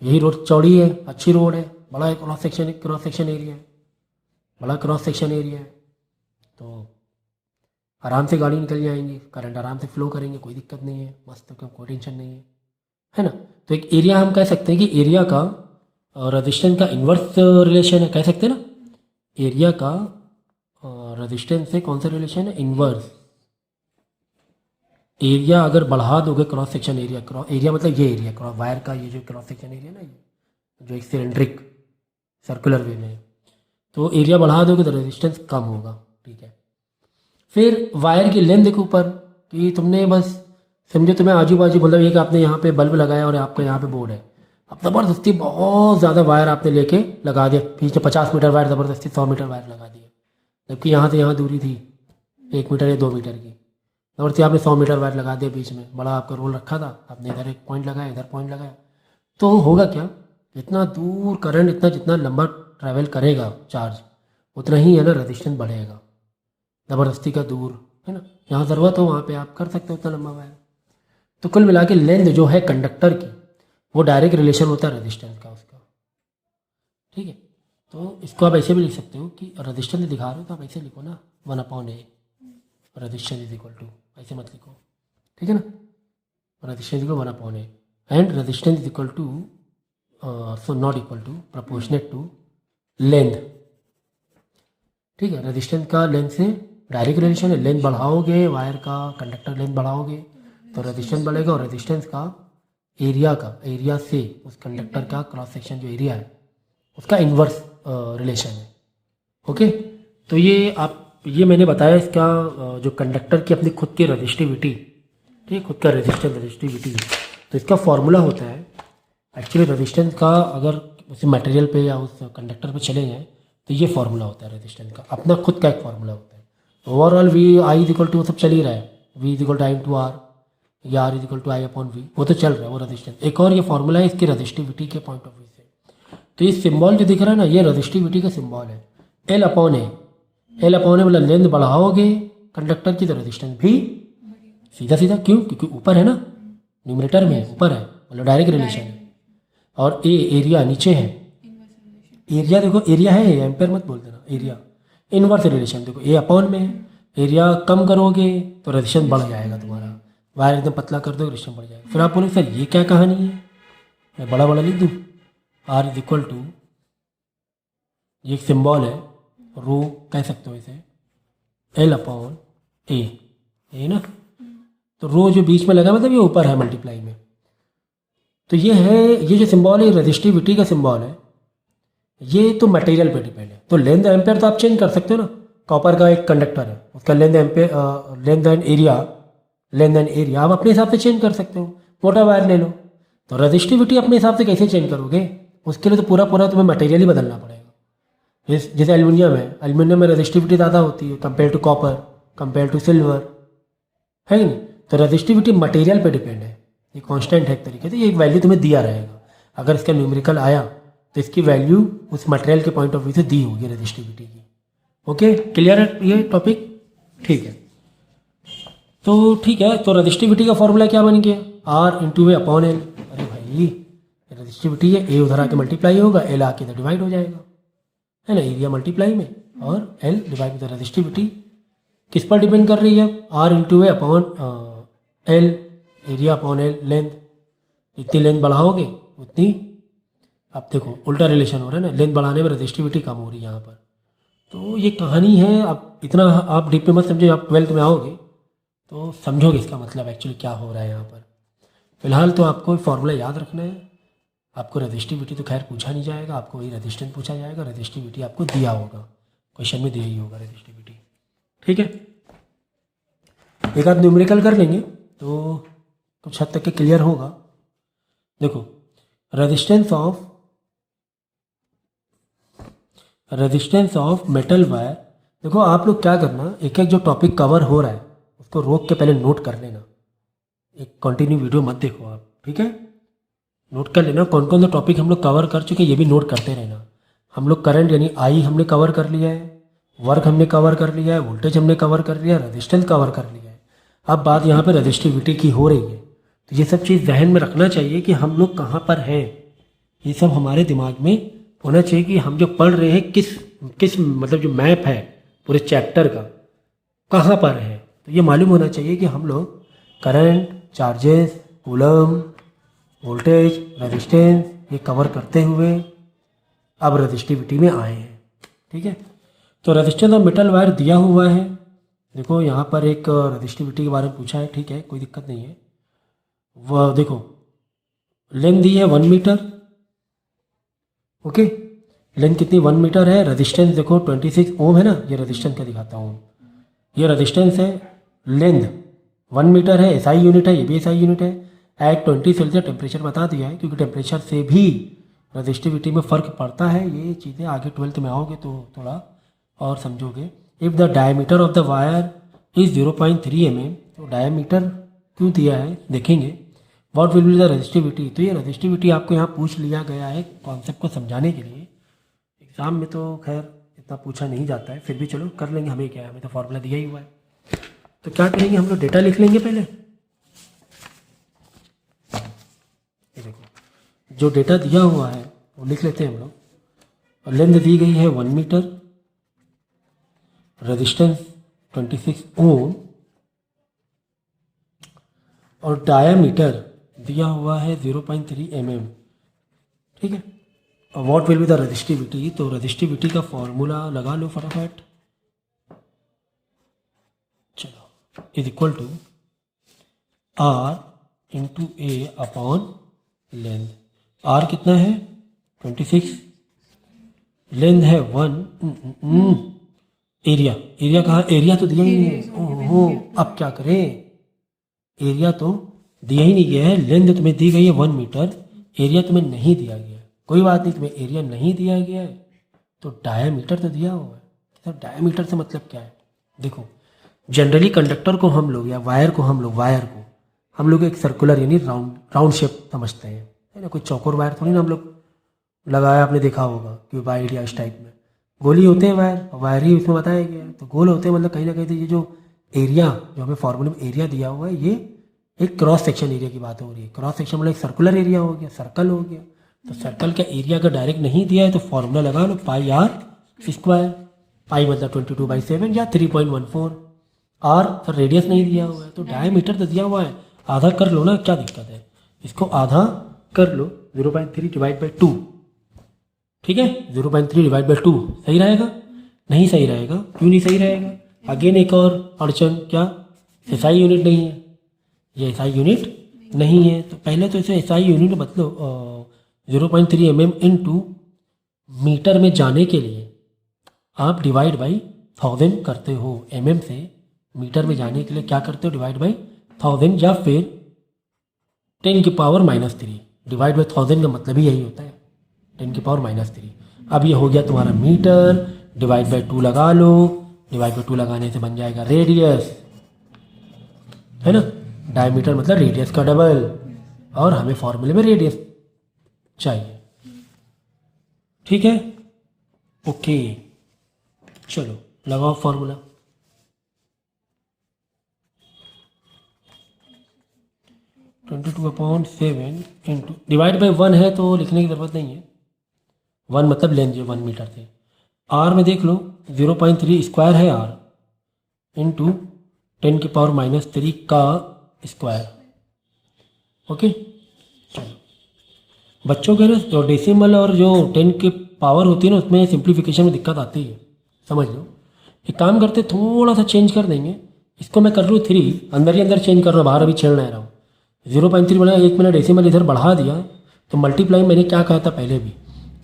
यही रोड चौड़ी है, अच्छी रोड है, बड़ा क्रॉस सेक्शन एरिया है, बड़ा क्रॉस सेक्शन एरिया है, तो आराम से गाड़ी निकल जाएंगी, करंट आराम से फ्लो करेंगे, कोई दिक्कत नहीं है, मस्त कोई टेंशन नहीं है ना। तो एक एरिया हम कह सकते हैं कि एरिया का रेजिस्टेंस का इन्वर्स रिलेशन है, कह सकते हैं ना। एरिया का रेजिस्टेंस से कौन सा रिलेशन है, इन्वर्स। एरिया अगर बढ़ा दोगे क्रॉस सेक्शन एरिया, एरिया मतलब ये एरिया क्रॉस वायर का, ये जो क्रॉस सेक्शन एरिया ना, ये जो एक सिलेंड्रिक सर्कुलर वे में, तो एरिया बढ़ा दोगे तो रेजिस्टेंस कम होगा, ठीक है। फिर वायर की लेंथ देखो ऊपर, कि तुमने बस समझो तुम्हें आजू बाजू मतलब एक आपने यहाँ पे बल्ब लगाया और आपका यहाँ पे बोर्ड है, अब ज़बरदस्ती बहुत ज़्यादा वायर आपने लेके लगा दिया, पीछे 50 मीटर वायर ज़बरदस्ती 100 मीटर वायर लगा दिया, जबकि यहाँ से यहाँ दूरी थी 1 मीटर या 2 मीटर की, ज़बरदस्ती आपने 100 मीटर वायर लगा दिया बीच में, बड़ा आपका रोल रखा था, आपने इधर एक पॉइंट लगाया इधर पॉइंट लगाया, तो होगा क्या, इतना दूर करंट इतना जितना लंबा ट्रैवल करेगा चार्ज उतना ही है ना रेजिस्टेंस बढ़ेगा, ज़बरदस्ती का दूर है ना, जहाँ ज़रूरत हो वहाँ पे आप कर सकते हो उतना लंबा वायर। तो कुल मिला के लेंथ जो है कंडक्टर की वो डायरेक्ट रिलेशन होता है रेजिस्टेंस का उसका, ठीक है। तो इसको आप ऐसे भी लिख सकते हो कि रेजिस्टेंस दिखा रहे हो तो आप ऐसे लिखो ना 1/A resistance is equal to, ऐसे मत लिखो, ठीक है ना, resistance equal 1/A and resistance is equal to so not equal to proportionate to length, ठीक है। रेजिस्टेंस का लेंथ से डायरेक्ट रिलेशन है, लेंथ बढ़ाओगे वायर का, कंडक्टर लेंथ बढ़ाओगे तो रेजिस्टेंस बढ़ेगा, और रेजिस्टेंस का एरिया से उस कंडक्टर का क्रॉस सेक्शन जो एरिया है उसका इन्वर्स रिलेशन है, ओके। तो ये मैंने बताया इसका जो कंडक्टर की अपनी खुद की रजिस्टिविटी, ठीक, खुद का रेजिस्टेंस रजिस्टिविटी, तो इसका फॉर्मूला होता है एक्चुअली रेजिस्टेंस का, अगर उस मटेरियल पे या उस कंडक्टर पे चले जाएँ तो ये फार्मूला होता है रेजिस्टेंस का, अपना खुद का एक फार्मूला होता है। Overall V I is equal to सब चल ही रहा है, V is equal to I to R या R is equal to I upon V, वो तो चल रहा है वो रेजिस्टेंस। एक और ये फार्मूला है इसकी रजिस्टिविटी के पॉइंट ऑफ व्यू से, तो ये सिंबल जो दिख रहा है ना ये रजिस्टिविटी का सिंबल है, एल अपॉन ए मतलब लेंथ बढ़ाओगे कंडक्टर की तो रेजिस्टेंस भी सीधा सीधा, क्यों, क्योंकि ऊपर है ना, न्यूमरेटर में ऊपर है मतलब डायरेक्ट रिलेशन है, और ए एरिया नीचे है, एरिया देखो एरिया है, एम्पेयर मत बोल देना, एरिया इनवर्स रिलेशन देखो ए अपॉन में, एरिया कम करोगे तो रेजिस्टेंस बढ़ जाएगा तुम्हारा, वायर एकदम पतला कर दो रेजिस्टेंस बढ़ जाएगा। फिर आप बोले सर ये क्या कहानी है, मैं बड़ा बड़ा लिख दूँ, आर इज इक्वल टू, ये एक सिंबल है रो कह सकते हो इसे, एल अपॉन ए ना, तो रो जो बीच में लगा मतलब ये ऊपर है मल्टीप्लाई में, तो ये है, ये जो सिंबल है रेजिस्टिविटी का सिंबल है, ये तो मटेरियल पे डिपेंड है। तो लेंथ एम्पेयर तो आप चेंज कर सकते हो ना, कॉपर का एक कंडक्टर है उसका length ampere, length and area आप अपने हिसाब से चेंज कर सकते हो, मोटा वायर ले लो, तो रेजिस्टिविटी अपने हिसाब से कैसे चेंज करोगे, उसके लिए तो पूरा तुम्हें मटेरियल ही बदलना पड़ेगा। जैसे एल्यूमिनियम में रेजिस्टिविटी ज़्यादा होती है compare to copper, compare to silver, है कि नहीं, तो रेजिस्टिविटी मटेरियल पे डिपेंड है, ये कांस्टेंट है एक तरीके से, ये एक वैल्यू तुम्हें दिया रहेगा, अगर इसका न्यूमेरिकल आया तो इसकी वैल्यू उस मटेरियल के पॉइंट ऑफ व्यू से दी होगी रेजिस्टिविटी की, ओके, क्लियर है ये टॉपिक, ठीक है। तो ठीक है, तो रेजिस्टिविटी का फॉर्मूला क्या बन गया, R into a upon L, अरे भाई रेजिस्टिविटी है, ए उधर आके मल्टीप्लाई होगा, एल आके इधर डिवाइड हो जाएगा, है ना, एरिया मल्टीप्लाई में और एल डिवाइड विद रेजिस्टिविटी किस पर डिपेंड कर रही है, R into a upon L, area upon L length, जितनी लेंथ बढ़ाओगे उतनी, आप देखो उल्टा रिलेशन हो रहा है ना, लेंथ बढ़ाने में रेजिस्टिविटी कम हो रही है यहाँ पर, तो ये कहानी है। आप इतना आप डीप में मत समझो, आप 12th में आओगे तो समझोगे इसका मतलब एक्चुअली क्या हो रहा है यहाँ पर। फिलहाल तो आपको फॉर्मूला याद रखना है, आपको रेजिस्टिविटी तो खैर पूछा नहीं जाएगा, आपको वही रेजिस्टेंस पूछा जाएगा, रेजिस्टिविटी आपको दिया होगा, क्वेश्चन में दिया ही होगा रेजिस्टिविटी, ठीक है। एक आध न्यूमेरिकल कर लेंगे तो कुछ हद तक के क्लियर होगा। देखो रेजिस्टेंस ऑफ मेटल वायर, देखो आप लोग क्या करना, एक एक जो टॉपिक कवर हो रहा है उसको रोक के पहले नोट कर लेना, एक कंटिन्यू वीडियो मत देखो आप, ठीक है। नोट कर लेना कौन कौन सा टॉपिक हम लोग कवर कर चुके हैं, ये भी नोट करते रहना। हम लोग करंट यानी आई हमने कवर कर लिया है, वर्क हमने कवर कर लिया है, वोल्टेज हमने कवर कर लिया है, रेजिस्टेंस कवर कर लिया है। अब बात यहाँ पे रजिस्टिविटी की हो रही है, तो ये सब चीज़ जहन में रखना चाहिए कि हम लोग कहाँ पर हैं। ये सब हमारे दिमाग में होना चाहिए कि हम जो पढ़ रहे हैं किस मतलब जो मैप है पूरे चैप्टर का कहाँ पर है। तो ये मालूम होना चाहिए कि हम लोग current, charges, coulomb, voltage, resistance ये कवर करते हुए अब रजिस्टिविटी में आए हैं। ठीक है, तो रेजिस्टेंस ऑफ मेटल वायर दिया हुआ है। देखो यहाँ पर एक रजिस्टिविटी के बारे में पूछा है, ठीक है, कोई दिक्कत नहीं है। वह देखो लेंथ दी है 1 मीटर, ओके, लेंथ कितनी 1 मीटर है। रेजिस्टेंस देखो 26 ओम है ना, ये रेजिस्टेंस का दिखाता हूँ, ये रेजिस्टेंस है। लेंथ 1 मीटर है, एसआई यूनिट है, ये भी एसआई यूनिट है। एट 20 सेल्सियस टेम्परेचर बता दिया है, क्योंकि टेम्परेचर से भी रजिस्टिविटी में फ़र्क पड़ता है। ये चीज़ें आगे 12th में आओगे तो थोड़ा और समझोगे। If the diameter of the wire is 0.3 mm, तो डायमीटर क्यों दिया है देखेंगे। What will be the resistivity, तो ये रजिस्टिविटी आपको यहाँ पूछ लिया गया है कॉन्सेप्ट को समझाने के लिए। एग्ज़ाम में तो खैर इतना पूछा नहीं जाता है, फिर भी चलो कर लेंगे, हमें क्या है, हमें तो फॉर्मूला दिया ही हुआ है। तो क्या करेंगे हम लोग, डेटा लिख लेंगे पहले। ये देखो जो डेटा दिया हुआ है वो लिख लेते हैं हम लोग। लेंथ दी गई है 1 मीटर, रेजिस्टेंस 26 ओम और डायामीटर दिया हुआ है 0.3 mm। ठीक है, और what will be the resistivity, तो रजिस्टिविटी का फॉर्मूला लगा लो फटाफट। चलो, is equal to R into a upon length. R कितना है 26, लेंथ है 1, एरिया कहाँ, एरिया तो दिया ही नहीं है। ओहो, अब क्या करें, एरिया तो दिया ही नहीं गया है। लेंथ तुम्हें दी गई है 1 मीटर, एरिया तुम्हें नहीं दिया गया है। कोई बात नहीं, तुम्हें एरिया नहीं दिया गया है तो डायामीटर तो दिया हुआ है। सर डायामीटर से मतलब क्या है, देखो जनरली कंडक्टर को हम लोग या वायर को हम लोग एक सर्कुलर यानी राउंड शेप समझते हैं, है ना। कोई चौकोर वायर थोड़ी ना हम लोग लगाया, आपने देखा होगा कि वायर या इस टाइप में गोली होते हैं वायर ही इसमें बताया गया है, तो गोल होते हैं। मतलब कहीं ना कहीं ये जो एरिया जो हमें फॉर्मूले में एरिया दिया हुआ है, ये एक क्रॉस सेक्शन एरिया की बात हो रही है। क्रॉस सेक्शन मतलब एक सर्कुलर एरिया हो गया, सर्कल हो गया। तो सर्कल का एरिया अगर डायरेक्ट नहीं दिया है तो फॉर्मूला लगा लो पाई आर स्क्वायर। पाई मतलब 22/7 या 3.14। आर सर रेडियस नहीं दिया हुआ है, तो डायमीटर तो दिया हुआ है, आधा कर लो ना, क्या दिक्कत है, इसको आधा कर लो 0.3 डिवाइड बाई 2। ठीक है, 0.3 डिवाइड बाई 2 सही रहेगा, नहीं सही रहेगा, क्यों नहीं सही रहेगा। अगेन एक और अड़चन, क्या एसआई यूनिट नहीं है, ये एसआई यूनिट नहीं है। तो पहले तो इसे एसआई यूनिट बदलो 0.3 mm इंटू मीटर में जाने के लिए आप डिवाइड बाई 1000 करते हो। mm से मीटर में जाने के लिए क्या करते हो, डिवाइड बाई 1000 या फिर 10⁻³ डिवाइड बाई 1000 का मतलब ही यही होता है 10⁻³ अब ये हो गया तुम्हारा मीटर, डिवाइड बाई 2 लगा लो, डिवाइड बाई 2 लगाने से बन जाएगा रेडियस, है ना। डायमीटर मतलब रेडियस का डबल, और हमें फॉर्मूले में रेडियस चाहिए। ठीक है, ओके, चलो लगाओ formula. Twenty 22/7 into divide by 1 है तो लिखने की ज़रूरत नहीं है, 1 मतलब लेंथ जो 1 मीटर थे। आर में देख लो 0.3 स्क्वायर है आर, इंटू 10⁻³ का स्क्वायर। ओके, चलो बच्चों के ना जो डेसिमल और जो 10 की पावर होती है ना, उसमें सिंप्लीफिकेशन में दिक्कत आती है, समझ लो। एक काम करते, थोड़ा सा चेंज कर देंगे, इसको मैं कर लूँ 3, अंदर ही अंदर चेंज कर रहा हूँ, बाहर अभी छेड़ नहीं रहा हूँ। 0.3 बना, एक मैंने डेसिमल इधर बढ़ा दिया, तो मल्टीप्लाई मैंने क्या कहा था पहले भी,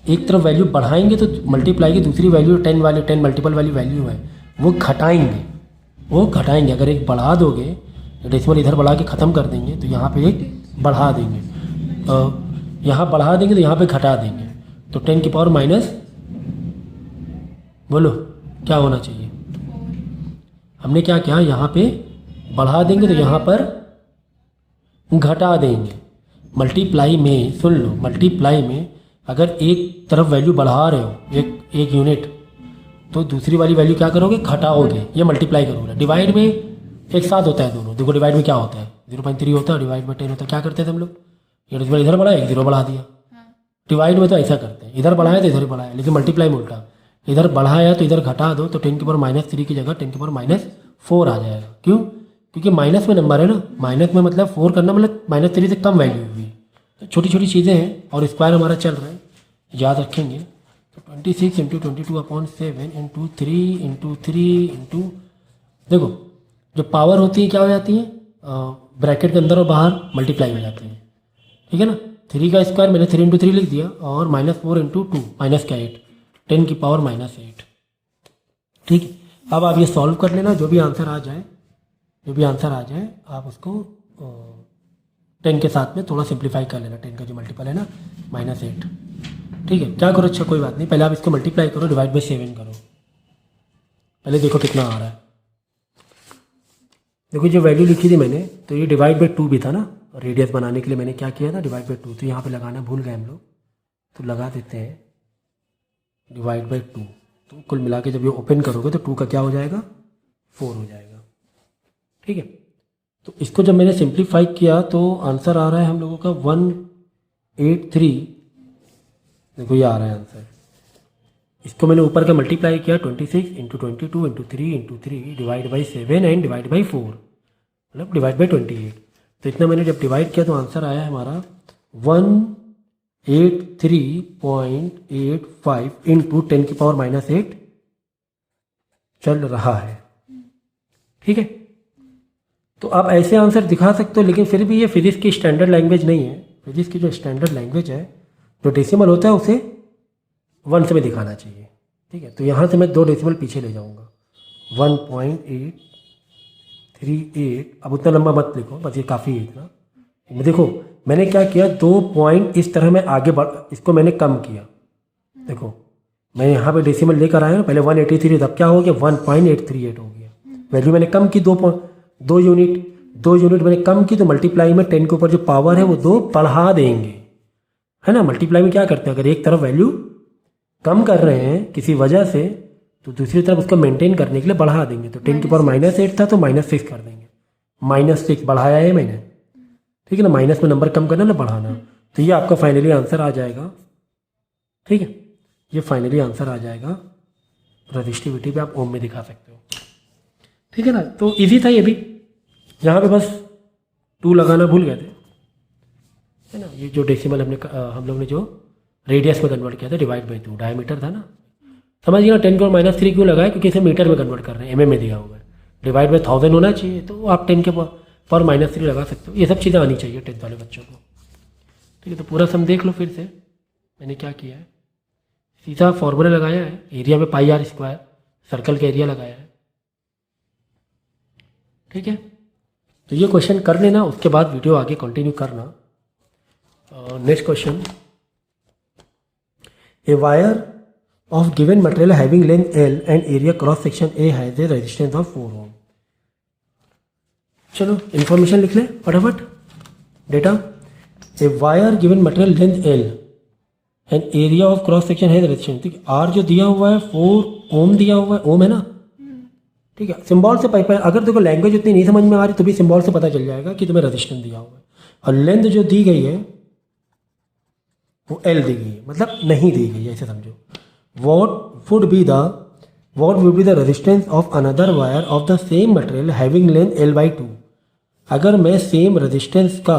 एक तरफ वैल्यू बढ़ाएंगे तो मल्टीप्लाई की दूसरी वैल्यू 10 वाली 10 मल्टीपल वाली वैल्यू है वो घटाएंगे। अगर एक बढ़ा दोगे, डेसिमल इधर बढ़ा के ख़त्म कर देंगे, तो यहाँ पे एक बढ़ा देंगे, यहाँ बढ़ा देंगे तो यहाँ पे घटा देंगे, तो 10⁻⁻, बोलो क्या होना चाहिए। हमने क्या किया, यहाँ पे बढ़ा देंगे तो यहाँ पर घटा देंगे, मल्टीप्लाई में, सुन लो, मल्टीप्लाई में अगर एक तरफ वैल्यू बढ़ा रहे हो एक यूनिट, तो दूसरी वाली वैल्यू क्या करोगे, घटाओगे, ये मल्टीप्लाई करोगे। डिवाइड में एक साथ होता है दोनों। देखो डिवाइड में क्या होता है, 0.3 होता है, डिवाइड में 10 होता है। क्या करते थे हम लोग, ये डेसिमल इधर बढ़ाया, एक जीरो बढ़ा दिया। डिवाइड में तो ऐसा करते हैं, इधर बढ़ाया तो इधर बढ़ाया, लेकिन मल्टीप्लाई में उल्टा, इधर बढ़ाया तो इधर घटा दो, तो 10⁻³ की जगह 10⁻⁴ आ जाएगा। क्यों, क्योंकि माइनस में नंबर है ना, माइनस में मतलब 4 करना मतलब -3 से कम वैल्यू हुई। तो छोटी छोटी चीज़ें हैं, और स्क्वायर हमारा चल रहा है, याद रखेंगे। तो 26 × 22/7 × 3 देखो जो पावर होती है क्या हो जाती है, ब्रैकेट के अंदर और बाहर मल्टीप्लाई हो जाती है, ठीक है ना। 3 का स्क्वायर मैंने 3 × 3 लिख दिया, और -4 × 2 माइनस का 8, 10⁻⁸। ठीक है, अब आप ये सॉल्व कर लेना, जो भी आंसर आ जाए आप उसको 10 के साथ में थोड़ा सिंप्लीफाई कर लेना। 10 का जो मल्टीपल है ना -8, ठीक है। क्या करो, अच्छा कोई बात नहीं, पहले आप इसको मल्टीप्लाई करो, डिवाइड बाई 7 करो। पहले देखो कितना आ रहा है। देखो जो वैल्यू लिखी थी मैंने, तो ये डिवाइड बाई 2 भी था ना, रेडियस बनाने के लिए मैंने क्या किया था, डिवाइड बाई 2। तो यहाँ पे लगाना भूल गए हम लोग, तो लगा देते हैं डिवाइड बाई 2। तो कुल मिला के जब ये ओपन करोगे तो 2 का क्या हो जाएगा, 4 हो जाएगा, ठीक है। तो इसको जब मैंने सिंप्लीफाई किया तो आंसर आ रहा है हम लोगों का 183। देखो ये आ रहा है आंसर। इसको मैंने ऊपर का मल्टीप्लाई किया, 26 × 22 × 3 × 3 divide by 7 and divide by 4, मतलब डिवाइड बाई 28। तो इतना मैंने जब डिवाइड किया तो आंसर आया हमारा 183.85 × 10⁻⁸ चल रहा है, ठीक है। तो आप ऐसे आंसर दिखा सकते हो, लेकिन फिर भी ये फिजिक्स की स्टैंडर्ड लैंग्वेज नहीं है। फिजिक्स की जो स्टैंडर्ड लैंग्वेज है, जो डेसिमल होता है उसे 1 से में दिखाना चाहिए, ठीक है। तो यहाँ से मैं 2 डेसिमल पीछे ले जाऊँगा, 1.838। अब उतना लंबा मत लिखो, बस ये काफ़ी है इतना। देखो मैंने क्या किया, 2 पॉइंट इस तरह मैं आगे बढ़, इसको मैंने कम किया। देखो मैं यहाँ पे डेसिमल लेकर आया, पहले 183, तब क्या हो गया, 1.838 हो गया। वैल्यू मैंने कम की, 2 यूनिट मैंने कम की, तो मल्टीप्लाई में 10 के ऊपर जो पावर है वो 2 बढ़ा देंगे, है ना। मल्टीप्लाई में क्या करते हैं, अगर एक तरफ वैल्यू कम कर रहे हैं किसी वजह से, तो दूसरी तरफ उसको मेंटेन करने के लिए बढ़ा देंगे। तो 10⁻⁸ था तो -6 कर देंगे, -6 बढ़ाया है मैंने, ठीक है ना। माइनस में नंबर कम करना ना बढ़ाना। तो ये आपका फाइनली आंसर आ जाएगा, ठीक है। ये फाइनली आंसर आ जाएगा, रजिस्टिविटी पे आप ओम में दिखा सकते हो, ठीक है ना। तो इजी था ये भी, यहाँ पे बस 2 लगाना भूल गए थे, है ना। ये जो डेसिमल हम लोग ने जो रेडियस में कन्वर्ट किया था, डिवाइड बाई 2, डायमीटर था ना, समझिए ना। 10⁻³ क्यों लगाया, क्योंकि इसे मीटर में कन्वर्ट कर रहे हैं, में दिया हुआ है। डिवाइड बाई 1000 होना चाहिए, तो आप 10⁻³ लगा सकते हो। ये सब चीज़ें आनी चाहिए 10th वाले बच्चों को, ठीक है। तो पूरा सम देख लो फिर से, मैंने क्या किया है, सीधा फॉर्मूला लगाया है, एरिया में πr², सर्कल का एरिया लगाया है, ठीक है। तो ये क्वेश्चन कर लेना, उसके बाद वीडियो आगे कंटिन्यू करना। Next question, a wire of given material having length L and area cross section A has a resistance of 4 ohm। चलो इंफॉर्मेशन लिख लें फटाफट। Data, a wire given material length L and area of cross section है resistance, ठीक है। R जो दिया हुआ है 4 ओम दिया हुआ है, ओम है ना, ठीक है। सिंबल से अगर देखो लैंग्वेज उतनी नहीं समझ में आ रही तो भी सिंबल से पता चल जाएगा कि तुम्हें रेजिस्टेंस दिया हुआ है। और लेंथ जो दी गई है वो L दी गई है, मतलब नहीं दी गई है, ऐसे समझो। What would be the resistance of another wire of the same material having length L/2। अगर मैं सेम रेजिस्टेंस का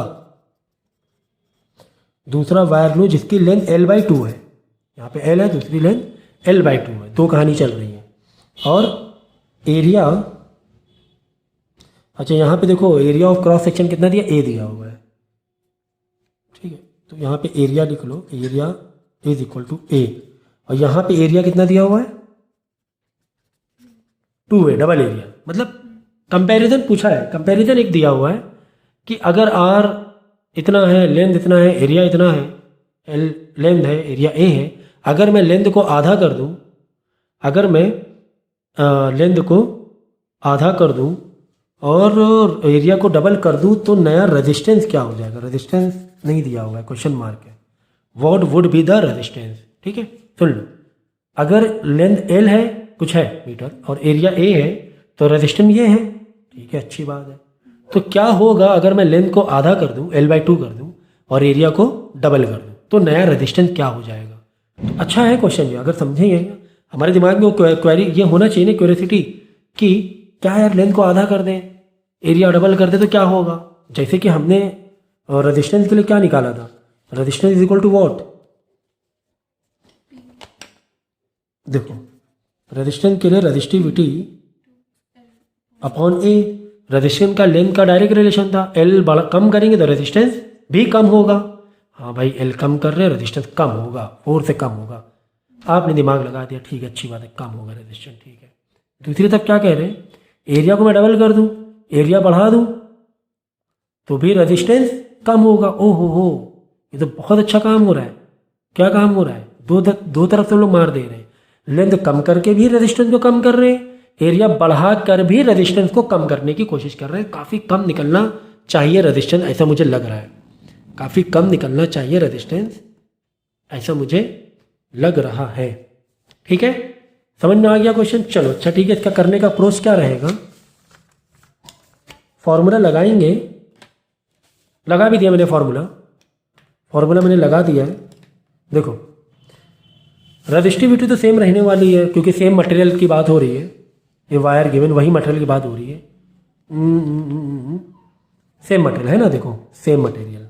दूसरा वायर लूँ जिसकी लेंथ L/2 है, यहाँ पे L है, दूसरी लेंथ L/2 है, 2 कहानी चल रही है। और एरिया, अच्छा यहाँ पे देखो एरिया ऑफ क्रॉस सेक्शन कितना दिया, A दिया हुआ है, ठीक है। तो यहाँ पे एरिया लिख लो, area is equal to A। और यहाँ पे एरिया कितना दिया हुआ है, 2 है, डबल एरिया। मतलब कंपैरिजन पूछा है, कंपैरिजन एक दिया हुआ है कि अगर R इतना है, लेंथ इतना है, एरिया इतना है, L लेंथ है, एरिया A है। अगर मैं लेंथ को आधा कर दूँ, अगर मैं लेंथ को आधा कर दूँ और एरिया को डबल कर दूँ तो नया रेजिस्टेंस क्या हो जाएगा? रेजिस्टेंस नहीं दिया हुआ है, क्वेश्चन मार्क है। What would be the resistance? ठीक है, सुन लो। अगर लेंथ एल है, कुछ है मीटर, और एरिया ए है, तो रेजिस्टेंस ये है। ठीक है, अच्छी बात है। तो क्या होगा अगर मैं लेंथ को आधा कर दूं, L/2 कर दूं, और एरिया को डबल कर दूं, तो नया रेजिस्टेंस क्या हो जाएगा? तो अच्छा है क्वेश्चन ये, अगर समझेंगे हमारे दिमाग में वो क्वेरी ये होना चाहिए ना, क्यूरियोसिटी, कि क्या यार लेंथ को आधा कर दें, एरिया डबल कर दें तो क्या होगा? जैसे कि हमने रेजिस्टेंस के लिए क्या निकाला था, resistance is equal to what? देखो, रेजिस्टेंस के लिए रेजिस्टिविटी अपॉन ए, रेजिस्टेंस का लेंथ का डायरेक्ट रिलेशन था। एल कम करेंगे तो रेजिस्टेंस भी कम होगा। हाँ भाई, एल कम कर रहे हैं, रेजिस्टेंस कम होगा, 4 से कम होगा। आपने दिमाग लगा दिया, ठीक है, अच्छी बात है, कम होगा रेजिस्टेंस, ठीक है। दूसरी तरफ क्या कह रहे हैं, एरिया को मैं डबल कर दूं, एरिया बढ़ा दूं, तो भी रेजिस्टेंस कम होगा। ओहो हो, ये तो बहुत अच्छा काम हो रहा है। क्या काम हो रहा है? दो तरफ से लोग मार दे रहे हैं। लेंथ कम करके भी रेजिस्टेंस को कम कर रहे हैं, एरिया बढ़ा कर भी रेजिस्टेंस को कम करने की कोशिश कर रहे हैं। काफ़ी कम निकलना चाहिए रेजिस्टेंस, ऐसा मुझे लग रहा है। काफ़ी कम निकलना चाहिए रेजिस्टेंस, ऐसा मुझे लग रहा है। ठीक है, समझ में आ गया क्वेश्चन? चलो अच्छा, ठीक है। इसका करने का अप्रोच क्या रहेगा? फॉर्मूला लगाएंगे, लगा भी दिया मैंने फॉर्मूला मैंने लगा दिया है। देखो, रेजिस्टिविटी तो सेम रहने वाली है, क्योंकि सेम मटेरियल की बात हो रही है। ये वायर गिवन, वही मटेरियल की बात हो रही है। सेम मटेरियल है ना, देखो सेम मटेरियल,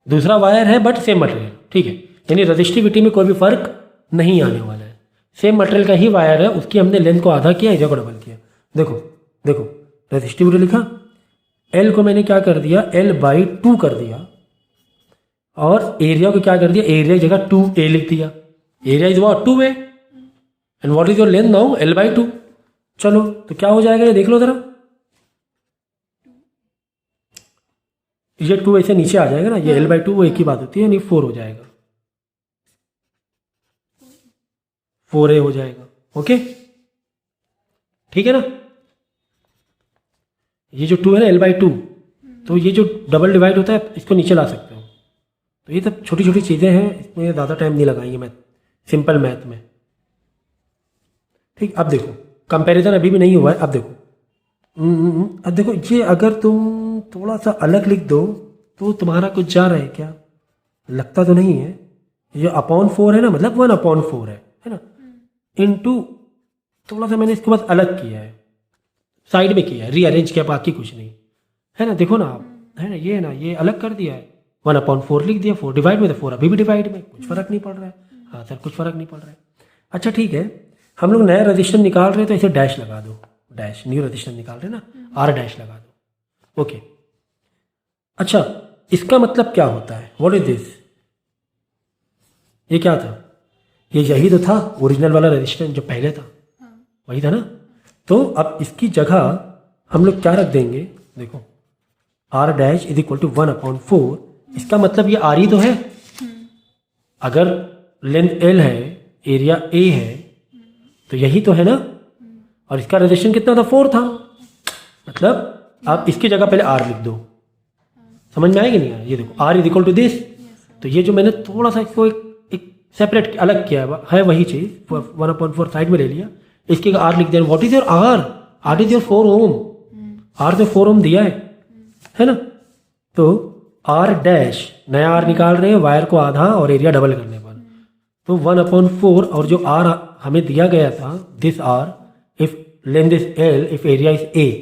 दूसरा वायर है बट सेम मटेरियल। ठीक है, यानी रेजिस्टिविटी में कोई भी फर्क नहीं आने वाला है। सेम मटेरियल का ही वायर है, उसकी हमने लेंथ को आधा किया, एरिया को डबल किया। देखो रेजिस्टिविटी लिखा, एल को मैंने क्या कर दिया, L/2 कर दिया, और एरिया को क्या कर दिया, एरिया की जगह 2a लिख दिया। Area is what? 2a, and what is your length now? L/2। चलो, तो क्या हो जाएगा ये देख लो जरा, ये 2 ऐसे नीचे आ जाएगा ना, ये L/2 वो एक ही बात होती है, यानी 4 हो जाएगा, 4a हो जाएगा। ओके, ठीक है ना। ये जो 2 है ना, L/2, तो ये जो डबल डिवाइड होता है, इसको नीचे ला सकते हो। तो ये सब छोटी छोटी चीज़ें हैं, इसमें ज़्यादा टाइम नहीं लगाएंगे मैथ, सिंपल मैथ में। ठीक, अब देखो कंपैरिजन अभी भी नहीं हुआ है। अब देखो ये अगर तुम थोड़ा सा अलग लिख दो तो तुम्हारा कुछ जा रहा है क्या? लगता तो नहीं है। ये अपॉन 4 है ना, मतलब 1/4 है ना, इनटू थोड़ा सा मैंने इसके बाद अलग किया है, साइड में किया है, रीअरेंज किया, बाकी कुछ नहीं है ना। देखो ना आप, है ना, ये अलग कर दिया है, 1/4 लिख दिया। 4 डिवाइड में, तो 4 अभी भी डिवाइड में, कुछ फर्क नहीं पड़ रहा है। हाँ सर, कुछ फर्क नहीं पड़ रहा है। अच्छा ठीक है, हम लोग नया रजिस्टर निकाल रहे हैं तो इसे डैश लगा दो, डैश, न्यू रजिस्टर निकाल रहे हैं ना, R डैश लगा दो। ओके, अच्छा इसका मतलब क्या होता है? What is this? ये क्या था? ये यही तो था ओरिजिनल वाला रजिस्टर जो पहले था, वही था ना। तो अब इसकी जगह हम लोग क्या रख देंगे? देखो, R dash is equal to 1/4। इसका मतलब ये R ही तो है। अगर लेंथ L है, एरिया A है, तो यही तो है ना। और इसका रेजिस्टेंस कितना था? 4 था। मतलब आप इसकी जगह पहले R लिख दो। समझ में आएगी नहीं? ये देखो, R is equal to this. तो ये जो मैंने थोड़ा सा इसको एक सेपरेट अलग किया है वही चीज़, 1/4 साइड में ले लिया, इसकी R लिख दिया। What is your R? R is your 4 ohm. R तो 4 ओम दिया है ना। तो R डैश, नया R निकाल रहे हैं, वायर को आधा और एरिया डबल करने पर, तो 1/4, और जो R हमें दिया गया था, this R, if length is L, if area is A,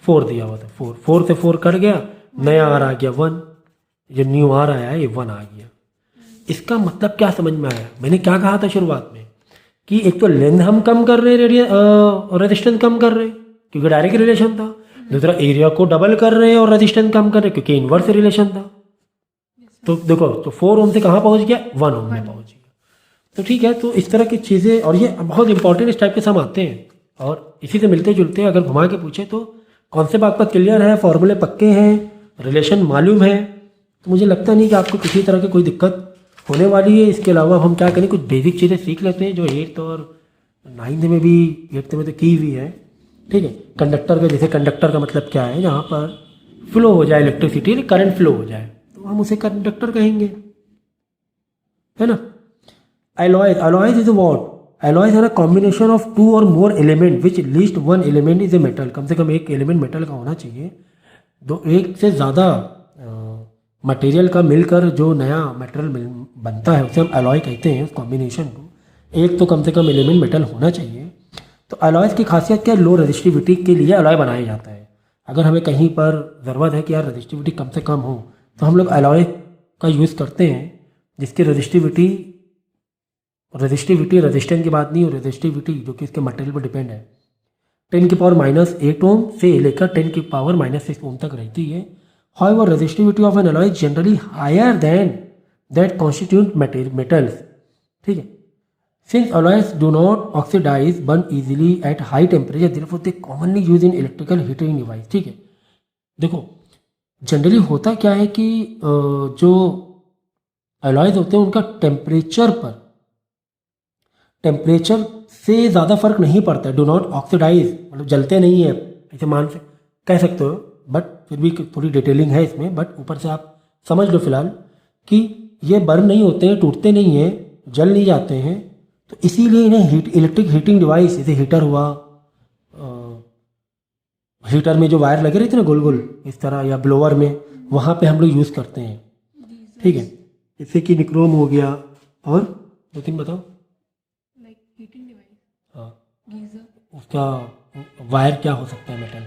4 दिया हुआ था। 4 से 4 कट गया, नया R आ गया 1, जो न्यू R आया है ये 1 आ गया। इसका मतलब क्या समझ में आया? मैंने क्या कहा था शुरुआत में, कि एक तो लेंथ हम कम कर रहे हैं, रेजिस्टेंस कम कर रहे हैं क्योंकि डायरेक्ट रिलेशन था। दूसरा, एरिया को डबल कर रहे हैं और रेजिस्टेंस कम कर रहे हैं क्योंकि इनवर्स रिलेशन था। तो देखो, तो 4 ओम से कहाँ पहुंच गया? 1 ओम में पहुंच गया। तो ठीक है, तो इस तरह की चीज़ें, और ये बहुत इंपॉर्टेंट इस टाइप के सम आते हैं, और इसी से मिलते जुलते अगर घुमा के पूछे तो कॉन्सेप्ट आपका क्लियर है, फॉर्मूले पक्के हैं, रिलेशन मालूम है, तो मुझे लगता नहीं कि आपको किसी तरह की कोई दिक्कत होने वाली है। इसके अलावा हम क्या करें, कुछ बेसिक चीज़ें सीख लेते हैं जो 8th और 9th में भी, 8th में तो की हुई है, ठीक है। कंडक्टर का, जैसे कंडक्टर का मतलब क्या है, जहाँ पर फ्लो हो जाए इलेक्ट्रिसिटी, करंट फ्लो हो जाए तो हम उसे कंडक्टर कहेंगे, है ना। alloys इज व्हाट, alloys है ना combination of two or more element which least one element is a metal. कम से कम एक एलिमेंट मेटल का होना चाहिए। दो एक से ज़्यादा मटेरियल का मिलकर जो नया मटेरियल बनता है उसे हम अलॉय कहते हैं, उस कॉम्बिनेशन को। एक तो कम से कम एलिमेंट मेटल होना चाहिए। तो अलॉयज़ की खासियत क्या है, लो रजिस्टिविटी के लिए अलॉय बनाया जाता है। अगर हमें कहीं पर ज़रूरत है कि यार रजिस्टिविटी कम से कम हो तो हम लोग अलॉय का यूज़ करते हैं, जिसकी रजिस्टिविटी रेजिस्टेंस की बात नहीं हो, रजिस्टिविटी जो कि इसके मटेरियल पर डिपेंड है, 10⁻⁸ ओम से लेकर 10⁻⁻6 ओम तक रहती है। However, resistivity of an alloy is generally higher than that constituent metals, ठीक है। Since alloys do not oxidize, burn easily at high temperature, therefore they commonly used in electrical heating device, ठीक है। देखो जनरली होता क्या है कि जो अलॉयज होते हैं उनका टेम्परेचर से ज़्यादा फर्क नहीं पड़ता है। डो नॉट ऑक्सीडाइज मतलब जलते नहीं है, ऐसे मान से कह सकते हो, बट फिर भी थोड़ी डिटेलिंग है इसमें। बट ऊपर से आप समझ लो फिलहाल कि ये बर्न नहीं होते हैं, टूटते नहीं हैं, जल नहीं जाते हैं। तो इसीलिए इन्हें इलेक्ट्रिक हीटिंग डिवाइस, जैसे हीटर हुआ, हीटर में जो वायर लगे रहते हैं ना गोल गोल इस तरह, या ब्लोअर में, वहाँ पे हम लोग यूज़ करते हैं, ठीक है। जैसे कि निक्रोम हो गया, और दो तीन बताओ। हीटिंग डिवाइस, हाँ, गीजर, उसका वायर क्या हो सकता है, मेटल,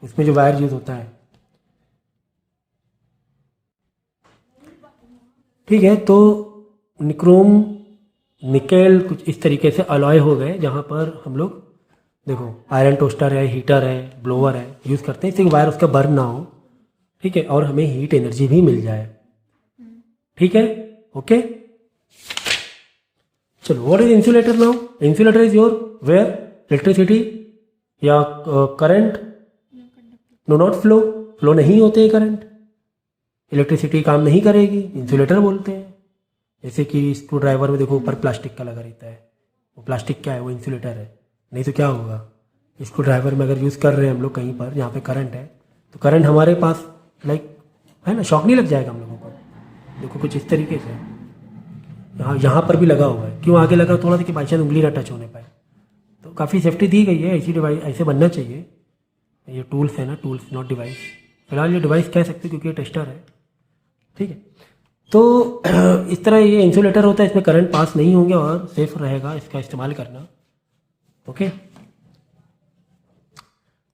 उसमें जो वायर यूज होता है, ठीक है। तो निक्रोम, निकेल, कुछ इस तरीके से अलॉय हो गए जहाँ पर हम लोग देखो आयरन टोस्टर है, हीटर है, ब्लोअर है, यूज़ करते हैं, इससे वायर उसका बर्न ना हो, ठीक है, और हमें हीट एनर्जी भी मिल जाए, ठीक है, ओके। चलो, what is insulator now? Insulator is your where electricity या करंट नो नॉट फ्लो नहीं होते हैं, करंट, इलेक्ट्रिसिटी काम नहीं करेगी, इंसुलेटर बोलते हैं। जैसे कि स्क्रू ड्राइवर में देखो ऊपर प्लास्टिक का लगा रहता है, वो प्लास्टिक क्या है, वो इंसुलेटर है। नहीं तो क्या होगा, स्क्रू ड्राइवर में अगर यूज़ कर रहे हैं हम लोग कहीं पर जहाँ पे करंट है, तो करंट हमारे पास लाइक है ना, शॉक नहीं लग जाएगा हम लोगों को। देखो कुछ इस तरीके से यहाँ पर भी लगा हुआ है, क्यों आगे लगा, थोड़ा सा कि बाई चांस उंगली ना टच होने पाए। तो काफ़ी सेफ्टी दी गई है, ऐसी डिवाइस ऐसे बनना चाहिए। ये टूल्स है ना, टूल्स नॉट डिवाइस। फिलहाल ये डिवाइस कह सकते हो क्योंकि ये टेस्टर है, ठीक है। तो इस तरह ये इंसुलेटर होता है, इसमें करंट पास नहीं होंगे और सेफ रहेगा इसका इस्तेमाल करना, ओके।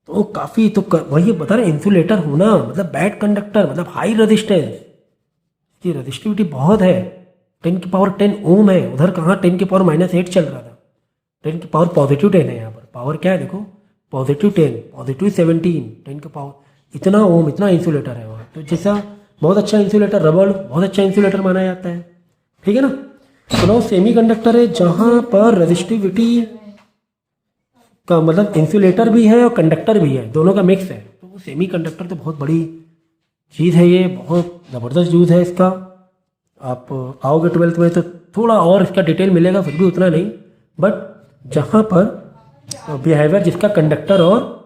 तो काफ़ी तो वही बता रहे, इंसुलेटर होना मतलब बैड कंडक्टर, मतलब हाई रेजिस्टेंस, इसकी रेजिस्टिविटी बहुत है, 10⁻10 ओम है। उधर कहाँ 10⁻⁸ चल रहा था, 10⁻ पॉजिटिव 10 है यहाँ पर। पावर क्या है देखो, +10, +17, 10⁻, इतना ओम, इतना इंसुलेटर है वहाँ। तो जैसा बहुत अच्छा इंसुलेटर, रबड़ बहुत अच्छा इंसुलेटर माना जाता है, ठीक है ना। तो सेमी कंडक्टर है जहाँ पर रेजिस्टिविटी का मतलब इंसुलेटर भी है और कंडक्टर भी है, दोनों का मिक्स है। तो वो सेमी कंडक्टर तो बहुत बड़ी चीज़ है, ये बहुत ज़बरदस्त यूज़ है इसका। आप आओगे 12th में तो थोड़ा और इसका डिटेल मिलेगा, फिर भी उतना नहीं। बट जहाँ पर बिहेवियर जिसका कंडक्टर और